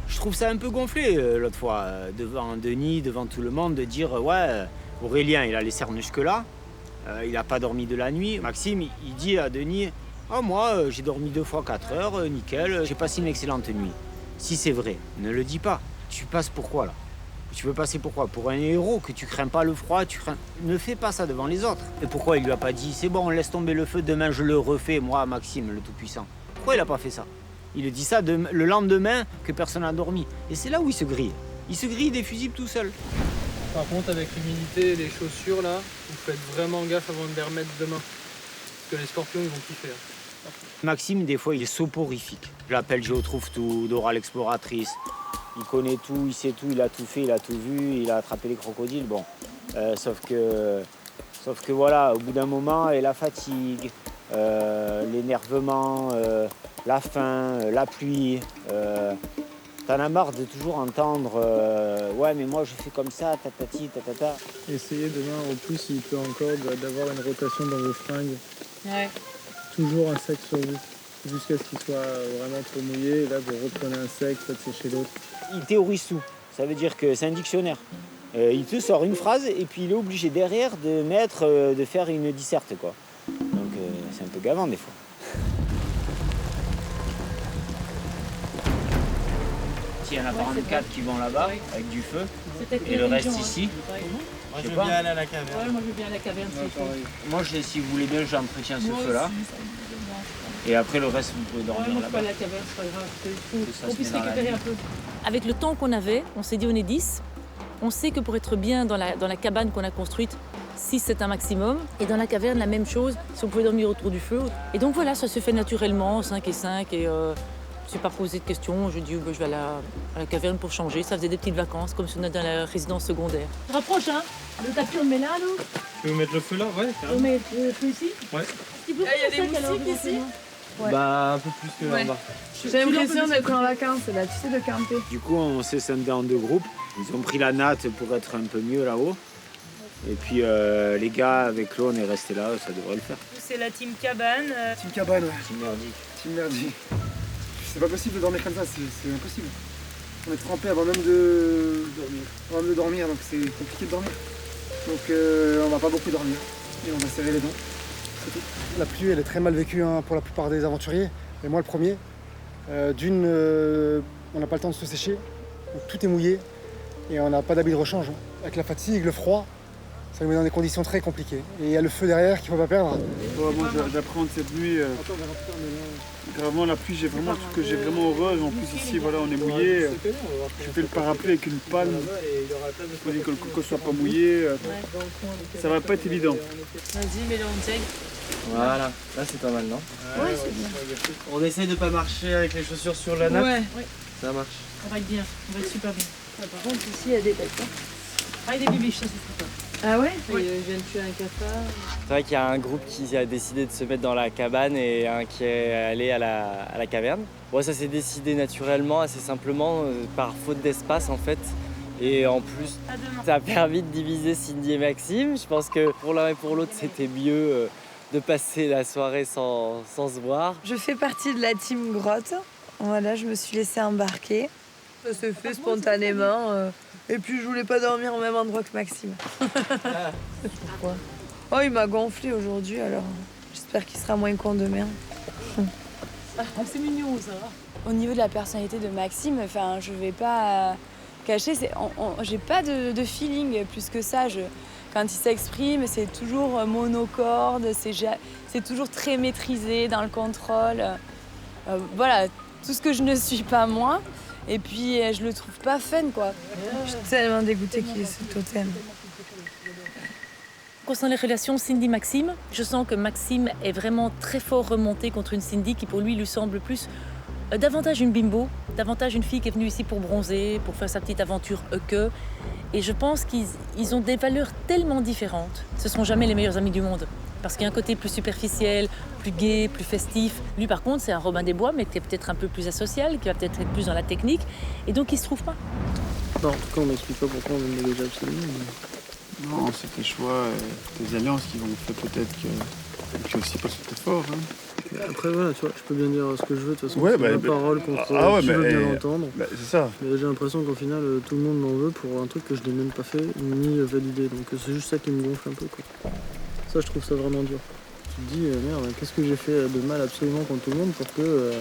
Je trouve ça un peu gonflé l'autre fois, devant Denis, devant tout le monde, de dire ouais, Aurélien, il a les cernes jusque-là, il n'a pas dormi de la nuit. Maxime, il dit à Denis, oh, moi, j'ai dormi 2 fois 4 heures, nickel, j'ai passé une excellente nuit. Si c'est vrai, ne le dis pas. Tu passes pourquoi là? Tu veux passer pourquoi? Pour un héros, que tu crains pas le froid, ne fais pas ça devant les autres. Et pourquoi il lui a pas dit, c'est bon, laisse tomber le feu, demain je le refais, moi, Maxime, le Tout-Puissant? Pourquoi il a pas fait ça? Il le dit ça le lendemain que personne n'a dormi. Et c'est là où il se grille. Il se grille des fusibles tout seul. Par contre, avec l'humidité et les chaussures, là, vous faites vraiment gaffe avant de les remettre demain. Parce que les scorpions, ils vont kiffer. Maxime, des fois, il est soporifique. Je l'appelle Géotrouve-tout, Dora l'exploratrice. Il connaît tout, il sait tout, il a tout fait, il a tout vu, il a attrapé les crocodiles. Bon, sauf que voilà, au bout d'un moment, et la fatigue, l'énervement, la faim, la pluie, t'en as marre de toujours entendre ouais, mais moi je fais comme ça, tatati, tatata. Essayez demain, au plus, il peut encore d'avoir une rotation dans vos fringues. Ouais. Toujours un sec sur vous, jusqu'à ce qu'il soit vraiment trop mouillé. Et là, vous reprenez un sec, faites sécher l'autre. Il théorise tout. Ça veut dire que c'est un dictionnaire. Il te sort une phrase et puis il est obligé derrière de faire une disserte, quoi. Donc c'est un peu gavant des fois. Il y en a 44 qui vont là-bas avec du feu et le reste ici. Moi je veux bien aller à la caverne. Ouais, moi je veux bien à la caverne s'il faut. Moi, si vous voulez bien, j'entretiens ce feu-là. Et après, le reste, vous pouvez dormir moi, là-bas. je peux aller à la caverne, c'est pas grave. Ça Qu'on se puisse met dans la récupérer nuit. un peu. Avec le temps qu'on avait, on s'est dit on est 10. On sait que pour être bien dans la cabane qu'on a construite, 6 c'est un maximum. Et dans la caverne, la même chose, si on pouvait dormir autour du feu. Et donc voilà, ça se fait naturellement, 5 et 5. Et je ne suis pas posé de questions. Je dis je vais à la caverne pour changer. Ça faisait des petites vacances, comme si on était dans la résidence secondaire. Rapproche, hein. Le tapis, on le met là, nous. Tu veux mettre le feu là? Ouais. On met le feu ici. Ouais. Il y a des moustiques ici. Ouais. Bah un peu plus que là-bas. J'ai l'impression d'être en vacances là, tu sais, de camper. Du coup, on s'est scindé en 2 groupes. Ils ont pris la natte pour être un peu mieux là-haut. Et puis les gars, avec l'eau, on est restés là, ça devrait le faire. C'est la team cabane. Team cabane, ouais. Team merdique. Team merdique. C'est pas possible de dormir comme ça, c'est impossible. On est trempé avant même de dormir, donc c'est compliqué de dormir. Donc on va pas beaucoup dormir et on va serrer les dents. C'est tout. La pluie, elle est très mal vécue hein, pour la plupart des aventuriers, et moi le premier. D'une, on n'a pas le temps de se sécher, donc tout est mouillé et on n'a pas d'habit de rechange. Hein. Avec la fatigue, le froid, ça nous met dans des conditions très compliquées. Et il y a le feu derrière qu'il ne faut pas perdre. Moi, j'apprends cette nuit. Gravement, la pluie, j'ai vraiment un truc que j'ai vraiment horreur. En plus, ici, voilà, on est mouillé. Je fais le parapluie avec une palme. Il faut dire que le coco soit pas mouillé. Ça va pas être évident. Vas-y, mets-le en tag. Voilà, là c'est pas mal, non? Ouais, c'est bien. On essaye de pas marcher avec les chaussures sur la nappe. Ouais. Ça marche. On va être bien, on va être super bien. Par contre, ici, il y a des bêtes. Ah, des bibiches, ça c'est pas. Ah ouais? Oui. Je viens de tuer un cafard. C'est vrai qu'il y a un groupe qui a décidé de se mettre dans la cabane et un qui est allé à la caverne. Bon, ça s'est décidé naturellement, assez simplement, par faute d'espace en fait. Et en plus, ça a permis de diviser Cindy et Maxime. Je pense que pour l'un et pour l'autre, c'était mieux de passer la soirée sans se voir. Je fais partie de la team grotte. Voilà, je me suis laissée embarquer. Ça s'est fait spontanément. Et puis je voulais pas dormir au même endroit que Maxime. Pourquoi? Oh, il m'a gonflé aujourd'hui, alors j'espère qu'il sera moins con demain. C'est mignon ça. Au niveau de la personnalité de Maxime, enfin, je vais pas cacher, j'ai pas de feeling plus que ça. Quand il s'exprime, c'est toujours monocorde, c'est toujours très maîtrisé dans le contrôle. Voilà, tout ce que je ne suis pas moi. Et puis, je le trouve pas fun, quoi. Je suis tellement dégoûtée qu'il ait ce totem. Concernant les relations Cindy-Maxime, je sens que Maxime est vraiment très fort remonté contre une Cindy qui, pour lui semble plus davantage une bimbo, davantage une fille qui est venue ici pour bronzer, pour faire sa petite aventure que. Et je pense qu'ils ont des valeurs tellement différentes. Ce ne sont jamais les meilleurs amis du monde. Parce qu'il y a un côté plus superficiel, plus gai, plus festif. Lui, par contre, c'est un Robin des Bois, mais qui est peut-être un peu plus asocial, qui va peut-être être plus dans la technique. Et donc, ils ne se trouvent pas. Non, en tout cas, on m'explique pas pourquoi on veut déjà absolument. Non, c'est tes choix, tes alliances qui vont faire peut-être que tu aussi pas sur tes forts. Hein. Après, voilà, tu vois, je peux bien dire ce que je veux. De toute façon, Ouais, c'est ma parole contre qui veut bien l'entendre. C'est ça. Mais j'ai l'impression qu'au final, tout le monde m'en veut pour un truc que je n'ai même pas fait, ni validé. Donc c'est juste ça qui me gonfle un peu, quoi. Ça, je trouve ça vraiment dur. Tu te dis, merde, qu'est-ce que j'ai fait de mal absolument contre tout le monde pour que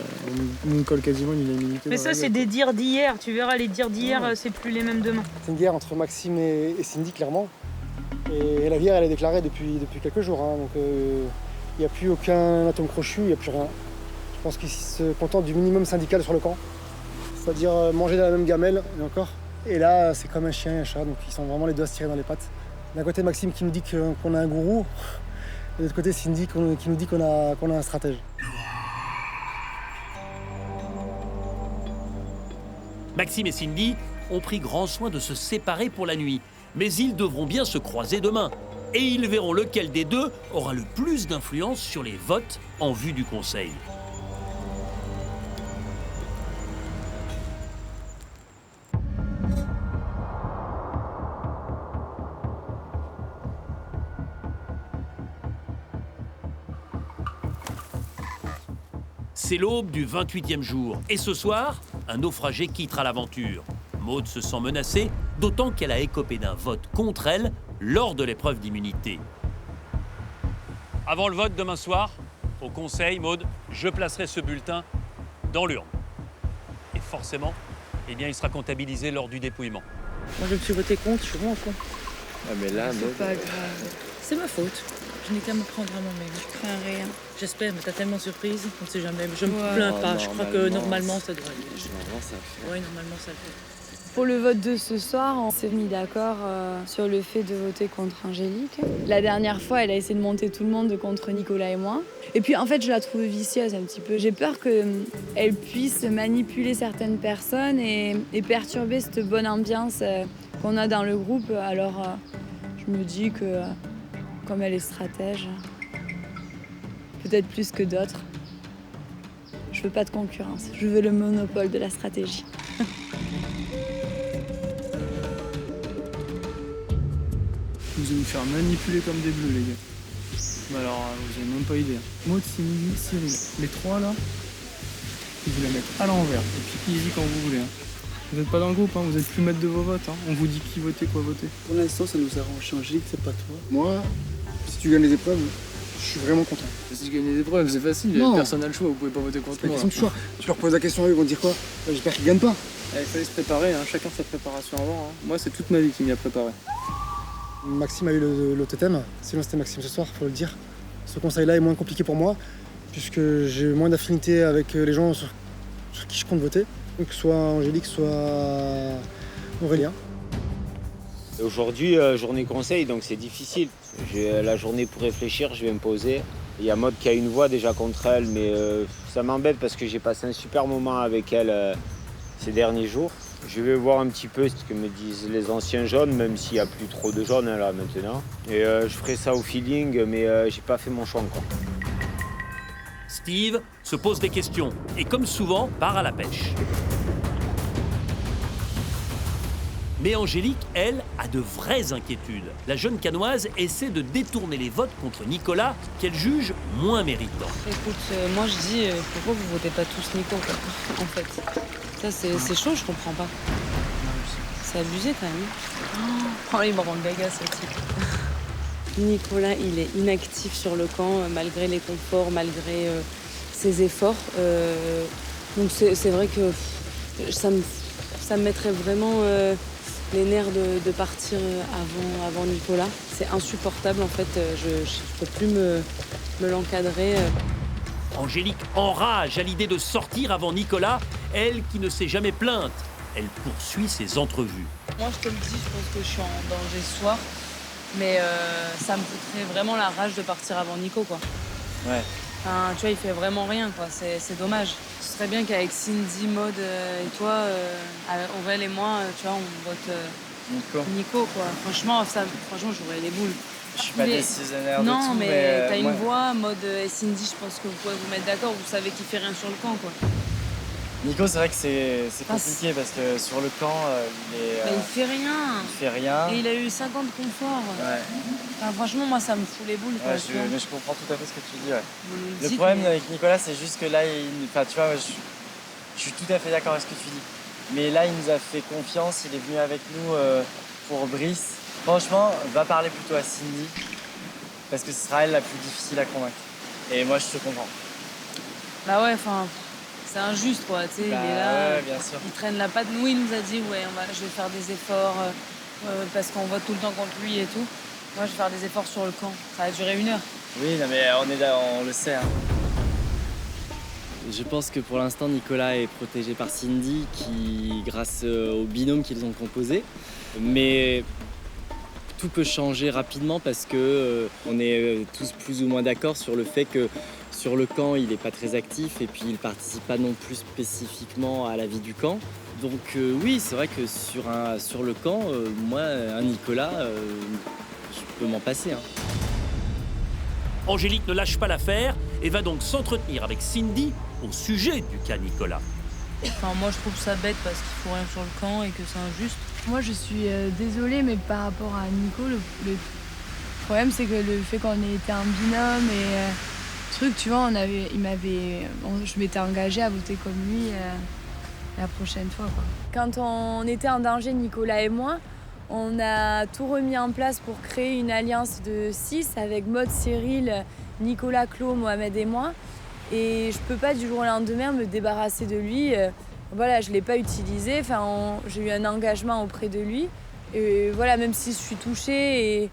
on me colle quasiment une unanimité. Mais ça, c'est des dires d'hier. Tu verras, les dires d'hier, c'est plus les mêmes demain. C'est une guerre entre Maxime et Cindy, clairement. Et la guerre, elle est déclarée depuis quelques jours. Hein. Donc il n'y a plus aucun atome crochu, il n'y a plus rien. Je pense qu'ils se contentent du minimum syndical sur le camp. C'est-à-dire manger dans la même gamelle, et encore. Et là, c'est comme un chien et un chat, donc ils sont vraiment les deux à se tirer dans les pattes. D'un côté, Maxime qui nous dit qu'on a un gourou, et de l'autre côté, Cindy qui nous dit qu'on a un stratège. Maxime et Cindy ont pris grand soin de se séparer pour la nuit, mais ils devront bien se croiser demain. Et ils verront lequel des deux aura le plus d'influence sur les votes en vue du conseil. C'est l'aube du 28e jour. Et ce soir, un naufragé quittera l'aventure. Maud se sent menacée, d'autant qu'elle a écopé d'un vote contre elle lors de l'épreuve d'immunité. Avant le vote demain soir, au conseil, Maud, je placerai ce bulletin dans l'urne. Et forcément, eh bien, il sera comptabilisé lors du dépouillement. Moi, je me suis voté contre, je suis vraiment con. Ah, mais là, C'est pas grave. C'est ma faute. Je n'ai qu'à me prendre à moi-même. Je crains rien. J'espère, mais t'as tellement surprise, on ne sait jamais. Je me Ouais. plains pas, Non, je crois que normalement ça devrait aller. Normalement, ça le fait. Oui, normalement ça le fait. Pour le vote de ce soir, on s'est mis d'accord sur le fait de voter contre Angélique. La dernière fois, elle a essayé de monter tout le monde contre Nicolas et moi. Et puis en fait, je la trouve vicieuse un petit peu. J'ai peur qu'elle puisse manipuler certaines personnes et perturber cette bonne ambiance qu'on a dans le groupe. Alors je me dis que comme elle est stratège, peut-être plus que d'autres, je veux pas de concurrence. Je veux le monopole de la stratégie. Vous allez nous faire manipuler comme des bleus, les gars. Mais alors, vous avez même pas idée. Maud, Cindy, Cyril, les trois là, ils vous la mettent à l'envers. Et puis easy quand vous voulez. Vous n'êtes pas dans le groupe, vous êtes plus maître de vos votes. On vous dit qui voter, quoi voter. Pour l'instant, ça nous arrange. Angélique, c'est pas toi. Moi, si tu gagnes les épreuves, je suis vraiment content. Si je gagne les épreuves, c'est facile, Non. personne n'a le choix, vous pouvez pas voter contre C'est pas moi. question de choix. Tu leur poses la question à eux, ils vont te dire quoi? J'espère qu'ils gagnent pas. Il fallait se préparer, chacun sa préparation avant. Moi, c'est toute ma vie qui m'y a préparé. Maxime a eu le totem, sinon c'était Maxime ce soir, faut le dire. Ce conseil-là est moins compliqué pour moi, puisque j'ai moins d'affinité avec les gens sur qui je compte voter, que ce soit Angélique, soit Aurélien. Aujourd'hui, journée conseil, donc c'est difficile. J'ai la journée pour réfléchir, je vais me poser. Il y a Maud qui a une voix déjà contre elle, mais ça m'embête parce que j'ai passé un super moment avec elle ces derniers jours. Je vais voir un petit peu ce que me disent les anciens jaunes, même s'il n'y a plus trop de jaunes là maintenant. Et je ferai ça au feeling, mais j'ai pas fait mon choix encore. Steve se pose des questions et comme souvent, part à la pêche. Mais Angélique, elle, a de vraies inquiétudes. La jeune canoise essaie de détourner les votes contre Nicolas, qu'elle juge moins méritant. Écoute, moi je dis, pourquoi vous votez pas tous Nico, quoi, en fait. Ça, c'est chaud, je comprends pas. C'est abusé, quand même. Oh, il me rend gaga, ce type. Nicolas, il est inactif sur le camp, malgré les conforts, malgré ses efforts. Donc c'est vrai que ça me mettrait vraiment les nerfs de partir avant Nicolas. C'est insupportable, en fait. Je ne peux plus me l'encadrer. Angélique enrage à l'idée de sortir avant Nicolas, elle qui ne s'est jamais plainte. Elle poursuit ses entrevues. Moi, je te le dis, je pense que je suis en danger ce soir. Mais ça me foutrait vraiment la rage de partir avant Nico, quoi. Ouais. Enfin, tu vois, il fait vraiment rien, quoi. C'est dommage. Ce serait bien qu'avec Cindy, Maud et toi, Aurel et moi, tu vois, on vote Nico, quoi. Franchement, j'aurais les boules. Je suis pas décisionnaire de tout, non, mais t'as moi- une voix, Maud et Cindy, je pense que vous pouvez vous mettre d'accord. Vous savez qu'il fait rien sur le camp, quoi. Nico, c'est vrai que c'est compliqué parce que sur le camp, Mais il fait rien. il fait rien. Et il a eu 50 conforts. Ouais. Enfin, franchement, moi, ça me fout les boules, quoi. Ouais, tu vois. mais je comprends tout à fait ce que tu dis. Ouais. Vous nous Le dites, problème mais- avec Nicolas, c'est juste que là, enfin, tu vois, je suis tout à fait d'accord avec ce que tu dis. Mais là, il nous a fait confiance, il est venu avec nous pour Brice. Franchement, va parler plutôt à Cindy, parce que ce sera elle la plus difficile à convaincre. Et moi, je te comprends. Bah ouais, enfin, c'est injuste, quoi. Tu sais, Bah il est là, ouais, bien sûr. il traîne la patte. Nous, il nous a dit, ouais, je vais faire des efforts parce qu'on vote tout le temps contre lui et tout. Moi, je vais faire des efforts sur le camp. Ça va durer 1 heure. Oui, non, mais on est là, on le sait. Je pense que pour l'instant, Nicolas est protégé par Cindy, grâce au binôme qu'ils ont composé. Mais tout peut changer rapidement parce que on est tous plus ou moins d'accord sur le fait que sur le camp, il n'est pas très actif et puis il ne participe pas non plus spécifiquement à la vie du camp. Donc oui, c'est vrai que sur le camp, moi, un Nicolas, je peux m'en passer. Hein. Angélique ne lâche pas l'affaire et va donc s'entretenir avec Cindy au sujet du cas Nicolas. Enfin, moi, je trouve ça bête parce qu'il faut rien sur le camp et que c'est injuste. Moi, je suis désolée, mais par rapport à Nico, le problème, c'est que le fait qu'on ait été un binôme et truc, tu vois, je m'étais engagée à voter comme lui la prochaine fois, quoi. Quand on était en danger, Nicolas et moi, on a tout remis en place pour créer une alliance de 6 avec Maud, Cyril, Nicolas, Claude, Mohamed et moi. Et je peux pas du jour au lendemain me débarrasser de lui. Voilà, je l'ai pas utilisé. Enfin, j'ai eu un engagement auprès de lui. Et voilà, même si je suis touchée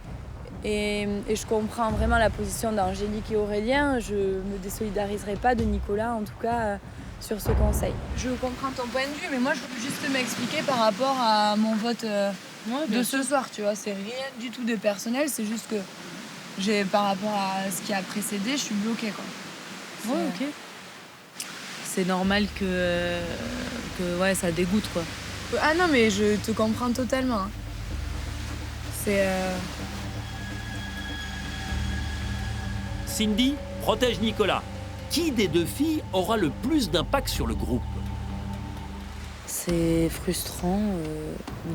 et je comprends vraiment la position d'Angélique et Aurélien, je me désolidariserai pas de Nicolas, en tout cas, sur ce conseil. Je comprends ton point de vue, mais moi, je veux juste m'expliquer par rapport à mon vote de ce soir, tu vois. C'est rien du tout de personnel, c'est juste que par rapport à ce qui a précédé, je suis bloquée, quoi. Ouais, ok. C'est normal que ouais, ça dégoûte, quoi. Ah non, mais je te comprends totalement. C'est... Cindy protège Nicolas. Qui des deux filles aura le plus d'impact sur le groupe? C'est frustrant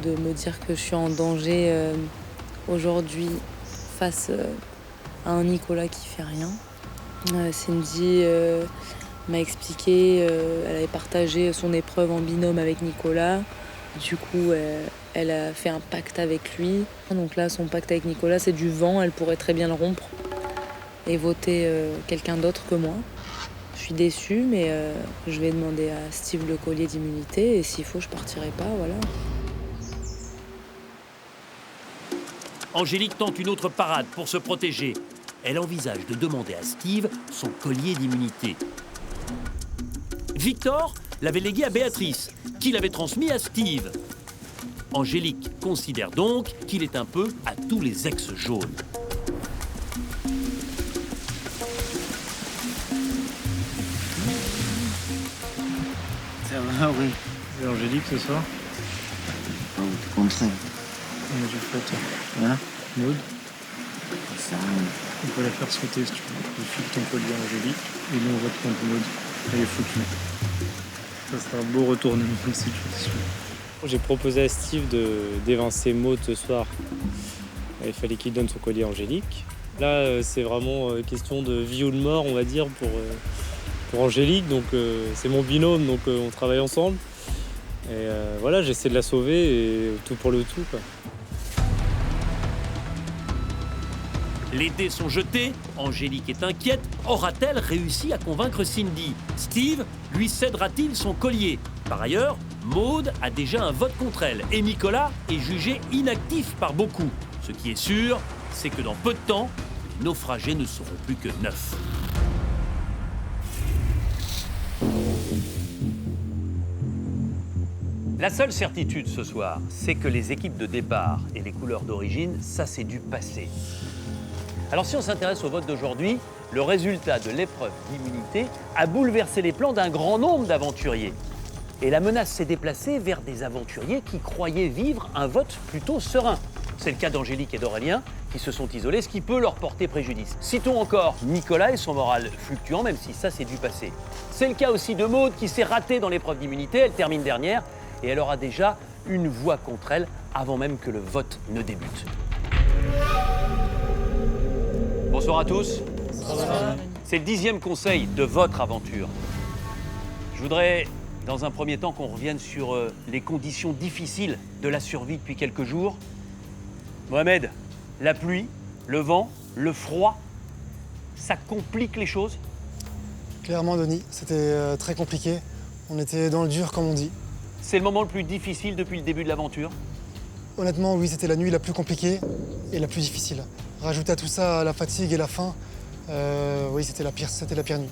de me dire que je suis en danger aujourd'hui face à un Nicolas qui fait rien. Cindy m'a expliqué, elle avait partagé son épreuve en binôme avec Nicolas. Du coup, elle a fait un pacte avec lui. Donc là, son pacte avec Nicolas, c'est du vent. Elle pourrait très bien le rompre et voter quelqu'un d'autre que moi. Je suis déçue, mais je vais demander à Steve le collier d'immunité. Et s'il faut, je partirai pas, voilà. Angélique tente une autre parade pour se protéger. Elle envisage de demander à Steve son collier d'immunité. Victor l'avait légué à Béatrice, qui l'avait transmis à Steve. Angélique considère donc qu'il est un peu à tous les ex-jaunes. Ça va, oui. C'est Angélique ce soir? Oh, contraire. Et du fait, Hein? Maud, Ça, on peut la faire sauter si tu veux. Tu files ton collier à Angélique et nous on vote contre Maud. Elle est foutue. Ça sera un beau retournement de situation. J'ai proposé à Steve d'évincer Maud ce soir. Il fallait qu'il donne son collier à Angélique. Là, c'est vraiment question de vie ou de mort, on va dire, pour Angélique. Donc, c'est mon binôme, donc on travaille ensemble. Et voilà, j'essaie de la sauver et tout pour le tout, quoi. Les dés sont jetés, Angélique est inquiète. Aura-t-elle réussi à convaincre Cindy? Steve lui cédera-t-il son collier? Par ailleurs, Maud a déjà un vote contre elle et Nicolas est jugé inactif par beaucoup. Ce qui est sûr, c'est que dans peu de temps, les naufragés ne seront plus que 9. La seule certitude ce soir, c'est que les équipes de départ et les couleurs d'origine, ça c'est du passé. Alors si on s'intéresse au vote d'aujourd'hui, le résultat de l'épreuve d'immunité a bouleversé les plans d'un grand nombre d'aventuriers. Et la menace s'est déplacée vers des aventuriers qui croyaient vivre un vote plutôt serein. C'est le cas d'Angélique et d'Aurélien, qui se sont isolés, ce qui peut leur porter préjudice. Citons encore Nicolas et son moral fluctuant, même si ça c'est du passé. C'est le cas aussi de Maud, qui s'est ratée dans l'épreuve d'immunité, elle termine dernière, et elle aura déjà une voix contre elle avant même que le vote ne débute. Bonsoir à tous. Bonsoir. C'est le 10e conseil de votre aventure. Je voudrais, dans un premier temps, qu'on revienne sur les conditions difficiles de la survie depuis quelques jours. Mohamed, la pluie, le vent, le froid, ça complique les choses? Clairement, Denis, c'était très compliqué. On était dans le dur, comme on dit. C'est le moment le plus difficile depuis le début de l'aventure? Honnêtement, oui, c'était la nuit la plus compliquée et la plus difficile. Rajouter à tout ça la fatigue et la faim, oui, c'était la pire nuit.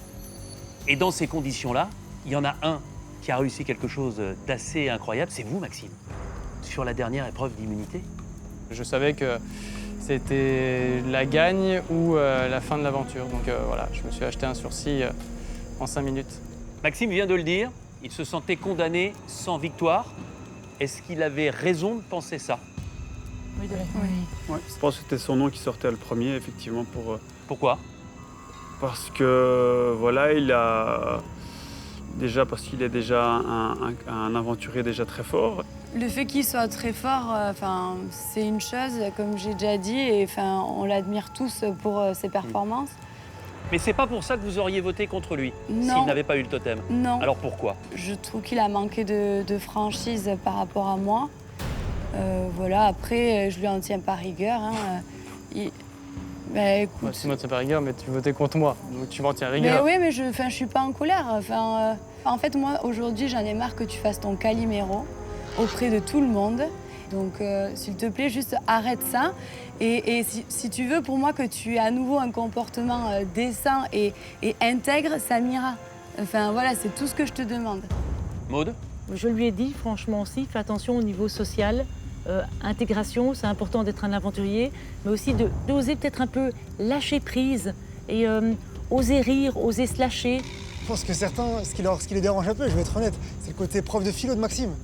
Et dans ces conditions-là, il y en a un qui a réussi quelque chose d'assez incroyable, c'est vous, Maxime, sur la dernière épreuve d'immunité. Je savais que c'était la gagne ou la fin de l'aventure. Donc voilà, je me suis acheté un sursis en 5 minutes. Maxime vient de le dire, Il se sentait condamné sans victoire. Est-ce qu'il avait raison de penser ça? Ouais, je pense que c'était son nom qui sortait le premier, effectivement. Pourquoi? Parce que, voilà, parce qu'il est déjà un aventurier déjà très fort. Le fait qu'il soit très fort, c'est une chose, comme j'ai déjà dit, et on l'admire tous pour ses performances. Mais c'est pas pour ça que vous auriez voté contre lui, Non. s'il n'avait pas eu le totem? Non. Alors pourquoi? Je trouve qu'il a manqué de franchise par rapport à moi. Voilà, après, je lui en tiens pas rigueur. Écoute... Tu m'en tiens pas rigueur, mais tu votais contre moi, donc tu m'en tiens rigueur. Mais oui, mais je suis pas en colère. En fait, moi, aujourd'hui, j'en ai marre que tu fasses ton Calimero auprès de tout le monde. Donc, s'il te plaît, juste arrête ça. Et si tu veux, pour moi, que tu aies à nouveau un comportement décent et intègre, ça m'ira. Voilà, c'est tout ce que je te demande. Maude? Je lui ai dit, franchement aussi, fais attention au niveau social. Intégration, c'est important d'être un aventurier, mais aussi d'oser peut-être un peu lâcher prise et oser rire, oser se lâcher. Je pense que certains, ce qui les dérange un peu, je vais être honnête, c'est le côté prof de philo de Maxime.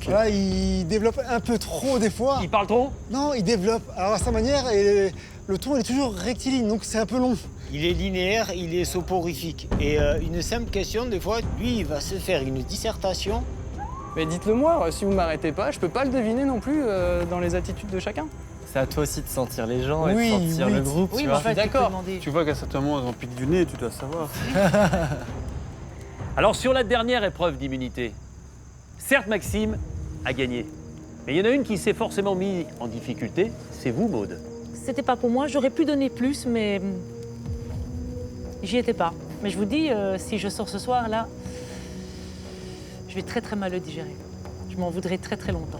Voilà, il développe un peu trop des fois. Il parle trop? Non, il développe à sa manière et le ton il est toujours rectiligne, donc c'est un peu long. Il est linéaire, il est soporifique. Et une simple question, des fois, lui, il va se faire une dissertation. Mais dites-le moi, si vous m'arrêtez pas, je peux pas le deviner non plus dans les attitudes de chacun. C'est à toi aussi de sentir les gens et Oui, de sentir le groupe, Oui, tu mais vois. en fait, d'accord. Tu vois qu'à certains moments, elles en piquent du nez, tu dois savoir. Alors sur la dernière épreuve d'immunité, certes Maxime a gagné, mais il y en a une qui s'est forcément mise en difficulté, c'est vous Maude. C'était pas pour moi, j'aurais pu donner plus, mais j'y étais pas. Mais je vous dis, si je sors ce soir, là, je vais très très mal le digérer. Je m'en voudrais très très longtemps.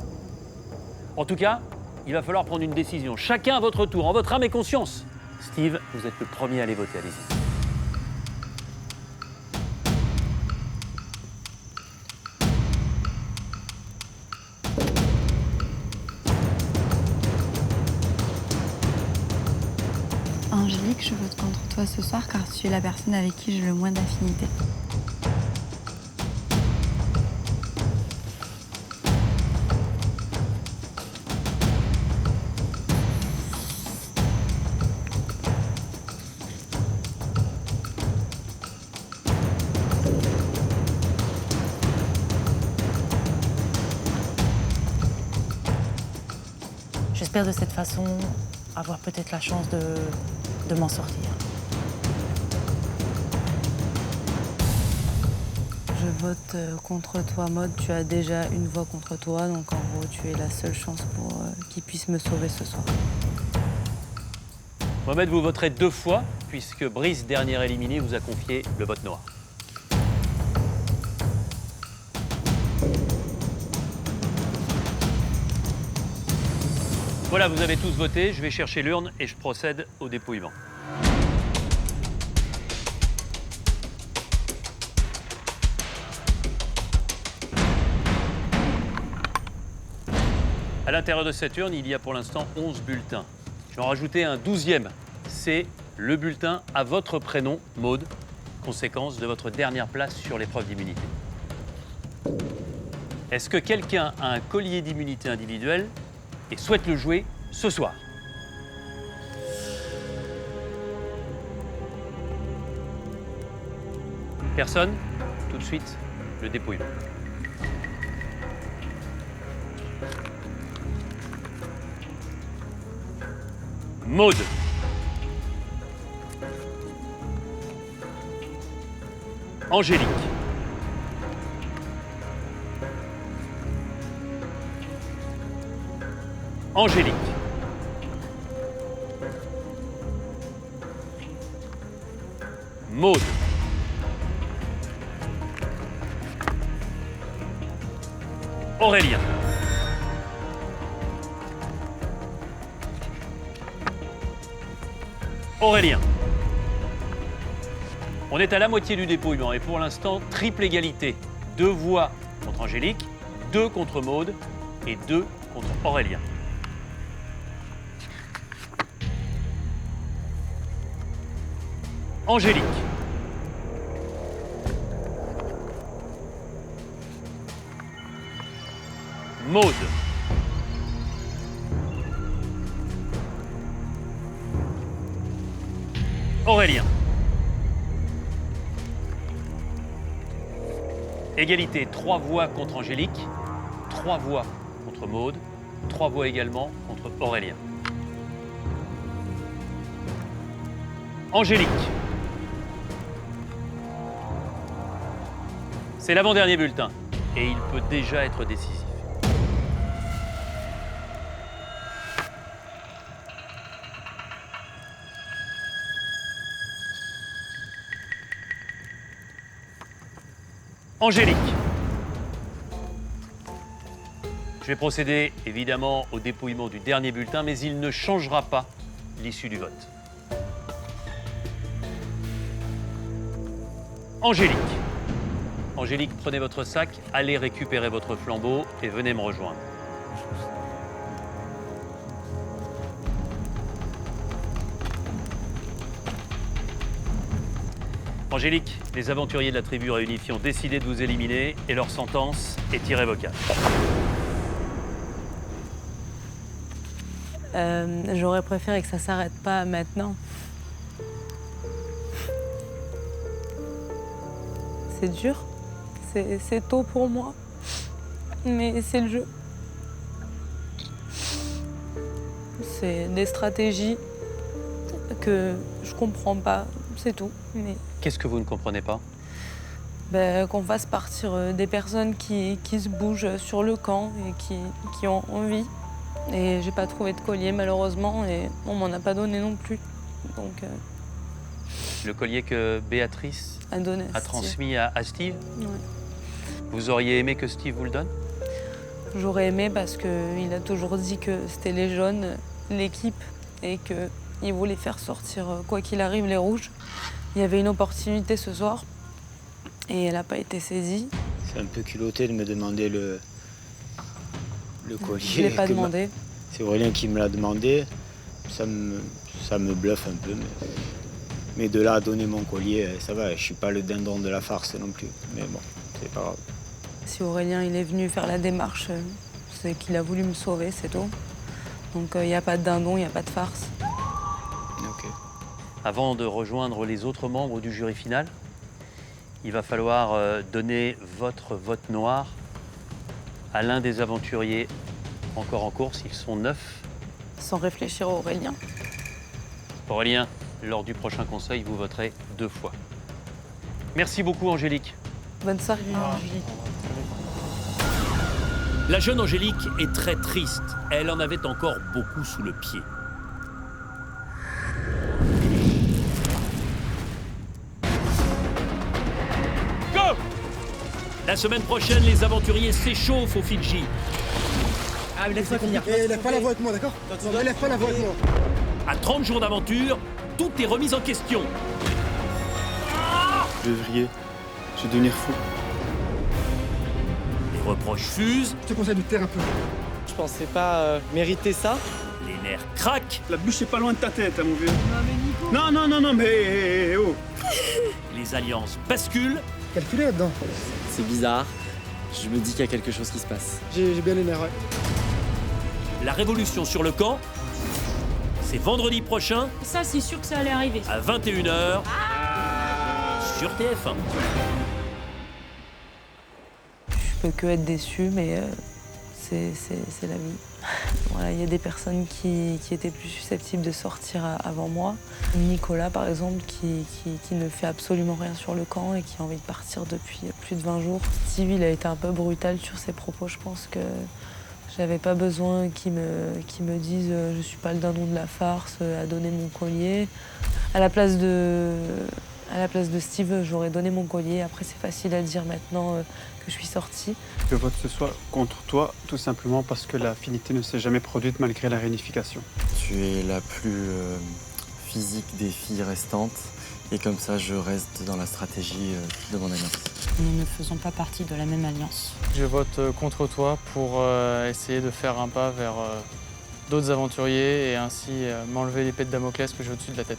En tout cas, il va falloir prendre une décision. Chacun à votre tour, en votre âme et conscience. Steve, vous êtes le premier à aller voter, allez-y. Angélique, je vote contre toi ce soir car tu es la personne avec qui j'ai le moins d'affinité. J'espère de cette façon avoir peut-être la chance de m'en sortir. Je vote contre toi, Maude. Tu as déjà une voix contre toi, donc en gros, tu es la seule chance pour qu'il puisse me sauver ce soir. Mohamed, vous voterez 2 fois, puisque Brice, dernier éliminé, vous a confié le vote noir. Voilà, vous avez tous voté, je vais chercher l'urne et je procède au dépouillement. À l'intérieur de cette urne, il y a pour l'instant 11 bulletins. Je vais en rajouter un 12e. C'est le bulletin à votre prénom, Maude, conséquence de votre dernière place sur l'épreuve d'immunité. Est-ce que quelqu'un a un collier d'immunité individuelle et souhaite le jouer ce soir? Personne? Tout de suite, le dépouillement. Maude. Angélique. Angélique. Maude. Aurélien. Aurélien. On est à la moitié du dépouillement et pour l'instant, triple égalité. 2 voix contre Angélique, 2 contre Maude et 2 contre Aurélien. Angélique. Maude. Aurélien. Égalité, 3 voix contre Angélique, 3 voix contre Maude, 3 voix également contre Aurélien. Angélique. C'est l'avant-dernier bulletin et il peut déjà être décisif. Angélique. Je vais procéder évidemment au dépouillement du dernier bulletin, mais il ne changera pas l'issue du vote. Angélique. Angélique, prenez votre sac, allez récupérer votre flambeau et venez me rejoindre. Angélique, les aventuriers de la tribu réunifiée ont décidé de vous éliminer et leur sentence est irrévocable. J'aurais préféré que ça s'arrête pas maintenant. C'est dur, c'est tôt pour moi, mais c'est le jeu. C'est des stratégies que je comprends pas, c'est tout. Mais Qu'est-ce que vous ne comprenez pas? qu'on fasse partir des personnes qui se bougent sur le camp et qui ont envie. Et j'ai pas trouvé de collier malheureusement et on m'en a pas donné non plus. Donc Le collier que Béatrice a transmis à Steve? ouais. Vous auriez aimé que Steve vous le donne? J'aurais aimé parce qu'il a toujours dit que c'était les jaunes, l'équipe, et qu'il voulait faire sortir, quoi qu'il arrive, les rouges. Il y avait une opportunité ce soir et elle n'a pas été saisie. C'est un peu culotté de me demander le collier. Je ne l'ai pas demandé. C'est Aurélien qui me l'a demandé. Ça me bluffe un peu. Mais de là à donner mon collier, ça va. Je suis pas le dindon de la farce non plus. Mais bon, c'est pas grave. Si Aurélien il est venu faire la démarche, c'est qu'il a voulu me sauver, c'est tout. Donc il n'y a pas de dindon, il n'y a pas de farce. Ok. Avant de rejoindre les autres membres du jury final, il va falloir donner votre vote noir à l'un des aventuriers encore en course. Ils sont 9. Sans réfléchir, Aurélien. Aurélien, lors du prochain conseil, vous voterez 2 fois. Merci beaucoup, Angélique. Bonne soirée, Angélique. La jeune Angélique est très triste. Elle en avait encore beaucoup sous le pied. Go! La semaine prochaine, les aventuriers s'échauffent aux Fidji. Ah, mais laisse-moi finir. Lève pas la voix avec moi, d'accord? Non, lève pas la voix avec moi. À 30 jours d'aventure, tout est remis en question. Je vais vriller. Je vais devenir fou. Les reproches fusent. Je te conseille de te taire un peu. Je pensais pas mériter ça. Les nerfs craquent. La bûche est pas loin de ta tête, hein, mon vieux. Non, mais oh. Les alliances basculent. Calculé là-dedans. C'est bizarre. Je me dis qu'il y a quelque chose qui se passe. J'ai bien les nerfs, ouais. La révolution sur le camp, c'est vendredi prochain. Ça, c'est sûr que ça allait arriver. À 21h sur TF1. Je peux que être déçue, mais c'est la vie. Voilà, il y a des personnes qui étaient plus susceptibles de sortir avant moi. Nicolas, par exemple, qui ne fait absolument rien sur le camp et qui a envie de partir depuis plus de 20 jours. Steve, il a été un peu brutal sur ses propos. Je pense que j'avais pas besoin qu'il me dise je suis pas le dindon de la farce à donner mon collier. À la place de Steve, j'aurais donné mon collier. Après, c'est facile à dire maintenant que je suis sortie. Je vote ce soir contre toi, tout simplement parce que l'affinité ne s'est jamais produite malgré la réunification. Tu es la plus physique des filles restantes. Et comme ça, je reste dans la stratégie de mon alliance. Nous ne faisons pas partie de la même alliance. Je vote contre toi pour essayer de faire un pas vers d'autres aventuriers et ainsi m'enlever l'épée de Damoclès que j'ai au-dessus de la tête.